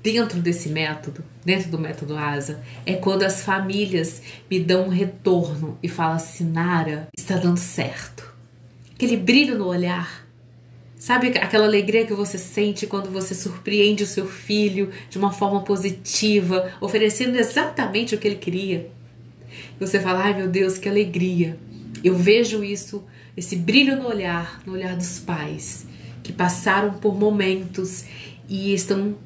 dentro desse método, dentro do método ASA? É quando as famílias me dão um retorno e falam assim, Nara, está dando certo. Aquele brilho no olhar. Sabe aquela alegria que você sente quando você surpreende o seu filho de uma forma positiva, oferecendo exatamente o que ele queria? E você fala, ai meu Deus, que alegria. Eu vejo isso, esse brilho no olhar dos pais que passaram por momentos e estão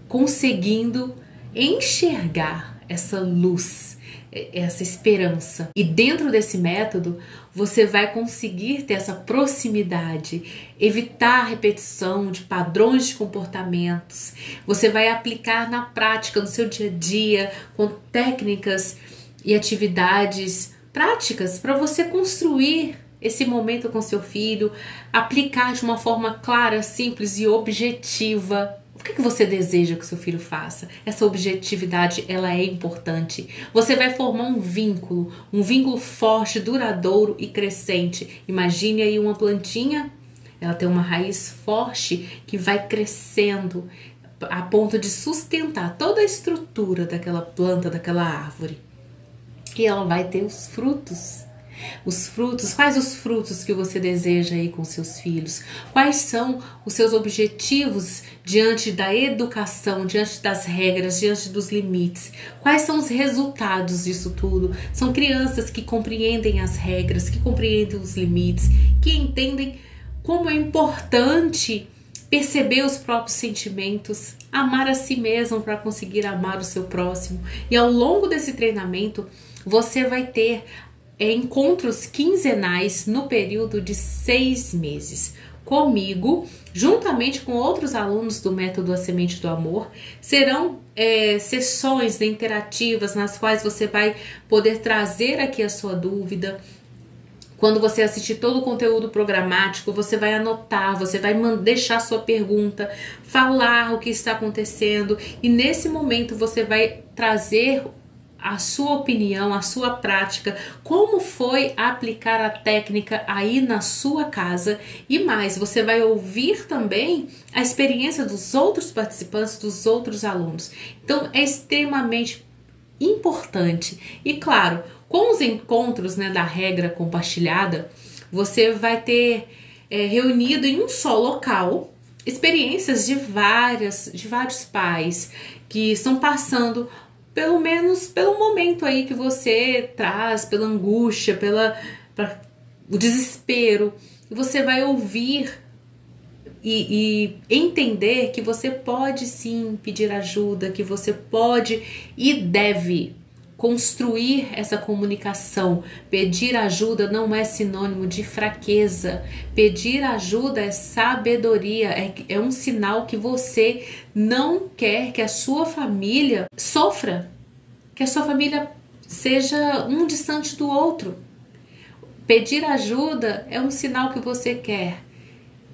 conseguindo enxergar essa luz, essa esperança. E dentro desse método, você vai conseguir ter essa proximidade, evitar a repetição de padrões de comportamentos. Você vai aplicar na prática, no seu dia a dia, com técnicas e atividades práticas para você construir esse momento com seu filho, aplicar de uma forma clara, simples e objetiva. O que você deseja que seu filho faça? Essa objetividade, ela é importante. Você vai formar um vínculo forte, duradouro e crescente. Imagine aí uma plantinha, ela tem uma raiz forte que vai crescendo a ponto de sustentar toda a estrutura daquela planta, daquela árvore. E ela vai ter os frutos. Os frutos, quais os frutos que você deseja aí com seus filhos? Quais são os seus objetivos diante da educação, diante das regras, diante dos limites? Quais são os resultados disso tudo? São crianças que compreendem as regras, que compreendem os limites, que entendem como é importante perceber os próprios sentimentos, amar a si mesmo para conseguir amar o seu próximo. E ao longo desse treinamento, você vai ter encontros quinzenais no período de 6 meses. Comigo, juntamente com outros alunos do método A Semente do Amor, serão sessões interativas nas quais você vai poder trazer aqui a sua dúvida. Quando você assistir todo o conteúdo programático, você vai anotar, você vai deixar sua pergunta, falar o que está acontecendo, e nesse momento você vai trazer a sua opinião, a sua prática, como foi aplicar a técnica aí na sua casa, e mais, você vai ouvir também a experiência dos outros participantes, dos outros alunos. Então é extremamente importante. E claro, com os encontros, né, da regra compartilhada, você vai ter reunido em um só local experiências de vários pais que estão passando pelo menos pelo momento aí que você traz, pela angústia, o desespero. E você vai ouvir e entender que você pode sim pedir ajuda, que você pode e deve construir essa comunicação. Pedir ajuda não é sinônimo de fraqueza. Pedir ajuda é sabedoria, é um sinal que você não quer que a sua família sofra, que a sua família seja um distante do outro. Pedir ajuda é um sinal que você quer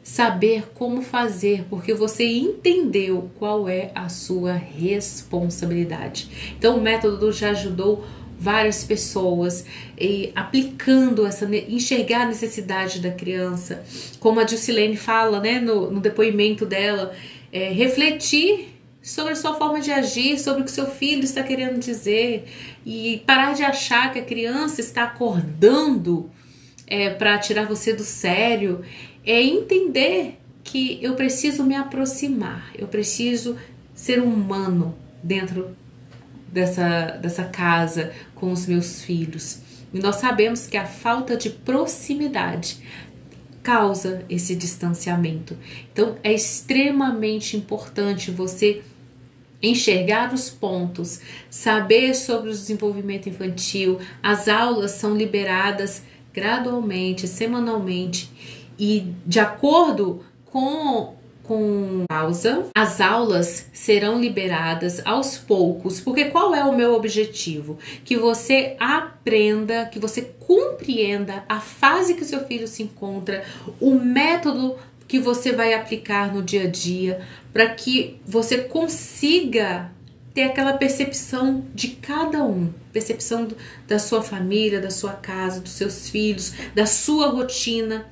saber como fazer, porque você entendeu qual é a sua responsabilidade. Então o método já ajudou várias pessoas aplicando enxergar a necessidade da criança, como a Dilcilene fala, né, no depoimento dela, refletir sobre a sua forma de agir, sobre o que seu filho está querendo dizer e parar de achar que a criança está acordando para tirar você do sério. É entender que eu preciso me aproximar, eu preciso ser humano dentro dessa casa com os meus filhos. E nós sabemos que a falta de proximidade causa esse distanciamento. Então é extremamente importante você enxergar os pontos, saber sobre o desenvolvimento infantil. As aulas são liberadas gradualmente, semanalmente, e de acordo com pausa, as aulas serão liberadas aos poucos, porque qual é o meu objetivo? Que você aprenda, que você compreenda a fase que o seu filho se encontra, o método que você vai aplicar no dia a dia, para que você consiga ter aquela percepção de cada um, percepção da sua família, da sua casa, dos seus filhos, da sua rotina.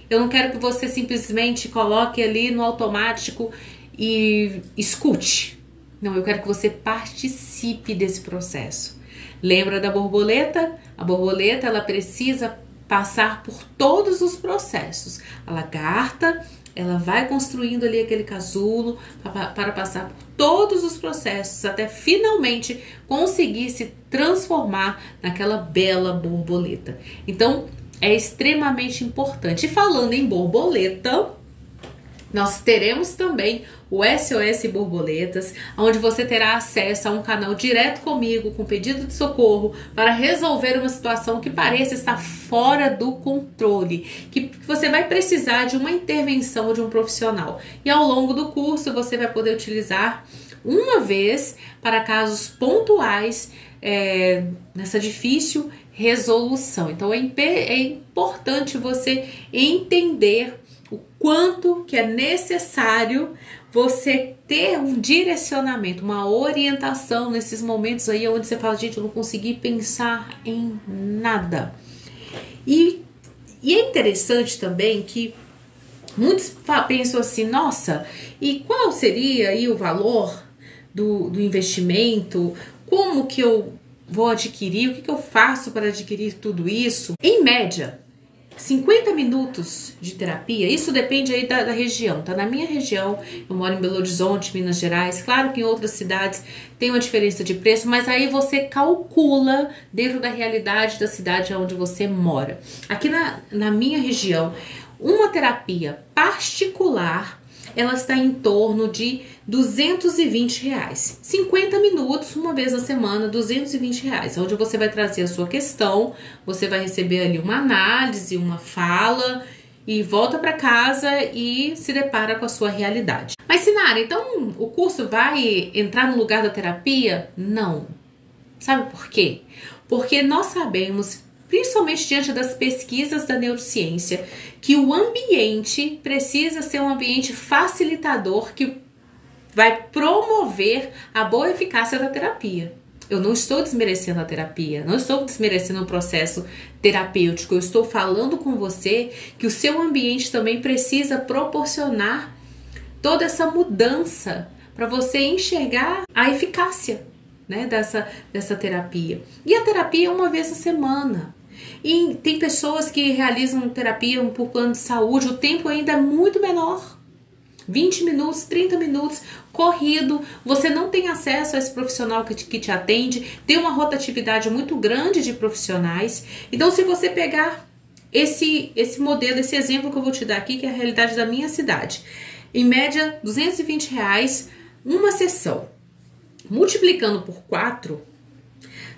Eu não quero que você simplesmente coloque ali no automático e escute. Não, eu quero que você participe desse processo. Lembra da borboleta? A borboleta, ela precisa passar por todos os processos. A lagarta, ela vai construindo ali aquele casulo para passar por todos os processos até finalmente conseguir se transformar naquela bela borboleta. Então, é extremamente importante. E falando em borboleta, nós teremos também o SOS Borboletas, onde você terá acesso a um canal direto comigo, com pedido de socorro, para resolver uma situação que pareça estar fora do controle, que você vai precisar de uma intervenção de um profissional. E ao longo do curso você vai poder utilizar uma vez para casos pontuais nessa difícil resolução. Então é importante você entender o quanto que é necessário você ter um direcionamento, uma orientação nesses momentos aí onde você fala, gente, eu não consegui pensar em nada. E é interessante também que muitos pensam assim, nossa, e qual seria aí o valor do investimento? Como que eu vou adquirir? O que eu faço para adquirir tudo isso? Em média, 50 minutos de terapia, isso depende aí da região, tá? Na minha região, eu moro em Belo Horizonte, Minas Gerais, claro que em outras cidades tem uma diferença de preço, mas aí você calcula dentro da realidade da cidade onde você mora. Aqui na minha região, uma terapia particular, ela está em torno de R$220. 50 minutos, uma vez na semana, R$220. Onde você vai trazer a sua questão, você vai receber ali uma análise, uma fala e volta para casa e se depara com a sua realidade. Mas Sinara, então o curso vai entrar no lugar da terapia? Não. Sabe por quê? Porque nós sabemos, principalmente diante das pesquisas da neurociência, que o ambiente precisa ser um ambiente facilitador que vai promover a boa eficácia da terapia. Eu não estou desmerecendo a terapia, não estou desmerecendo o processo terapêutico, eu estou falando com você que o seu ambiente também precisa proporcionar toda essa mudança para você enxergar a eficácia, né, dessa terapia. E a terapia é uma vez na semana. E tem pessoas que realizam terapia por plano de saúde, o tempo ainda é muito menor. 20 minutos, 30 minutos, corrido, você não tem acesso a esse profissional que te atende, tem uma rotatividade muito grande de profissionais. Então, se você pegar esse modelo, esse exemplo que eu vou te dar aqui, que é a realidade da minha cidade, em média, R$220, uma sessão. Multiplicando por 4,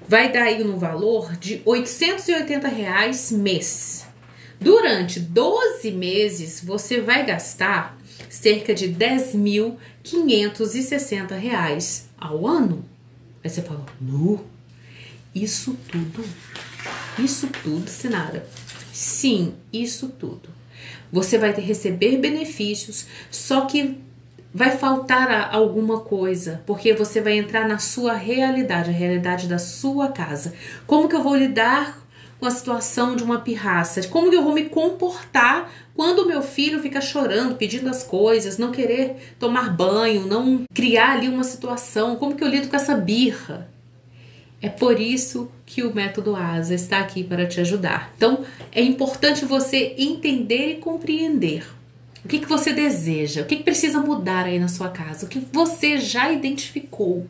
vai dar aí no valor de R$ 880 mês. Durante 12 meses, você vai gastar cerca de R$ 10.560 ao ano. Aí você fala, nu, isso tudo, Sinara? Sim, isso tudo. Você vai receber benefícios, só que vai faltar alguma coisa, porque você vai entrar na sua realidade, a realidade da sua casa. Como que eu vou lidar com a situação de uma pirraça? Como que eu vou me comportar quando o meu filho fica chorando, pedindo as coisas, não querer tomar banho, não criar ali uma situação? Como que eu lido com essa birra? É por isso que o método ASA está aqui para te ajudar. Então, é importante você entender e compreender o que você deseja, o que precisa mudar aí na sua casa, o que você já identificou.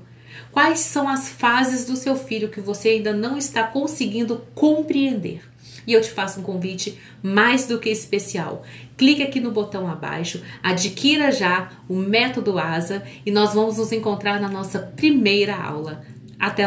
Quais são as fases do seu filho que você ainda não está conseguindo compreender? E eu te faço um convite mais do que especial. Clique aqui no botão abaixo, adquira já o método ASA e nós vamos nos encontrar na nossa primeira aula. Até lá!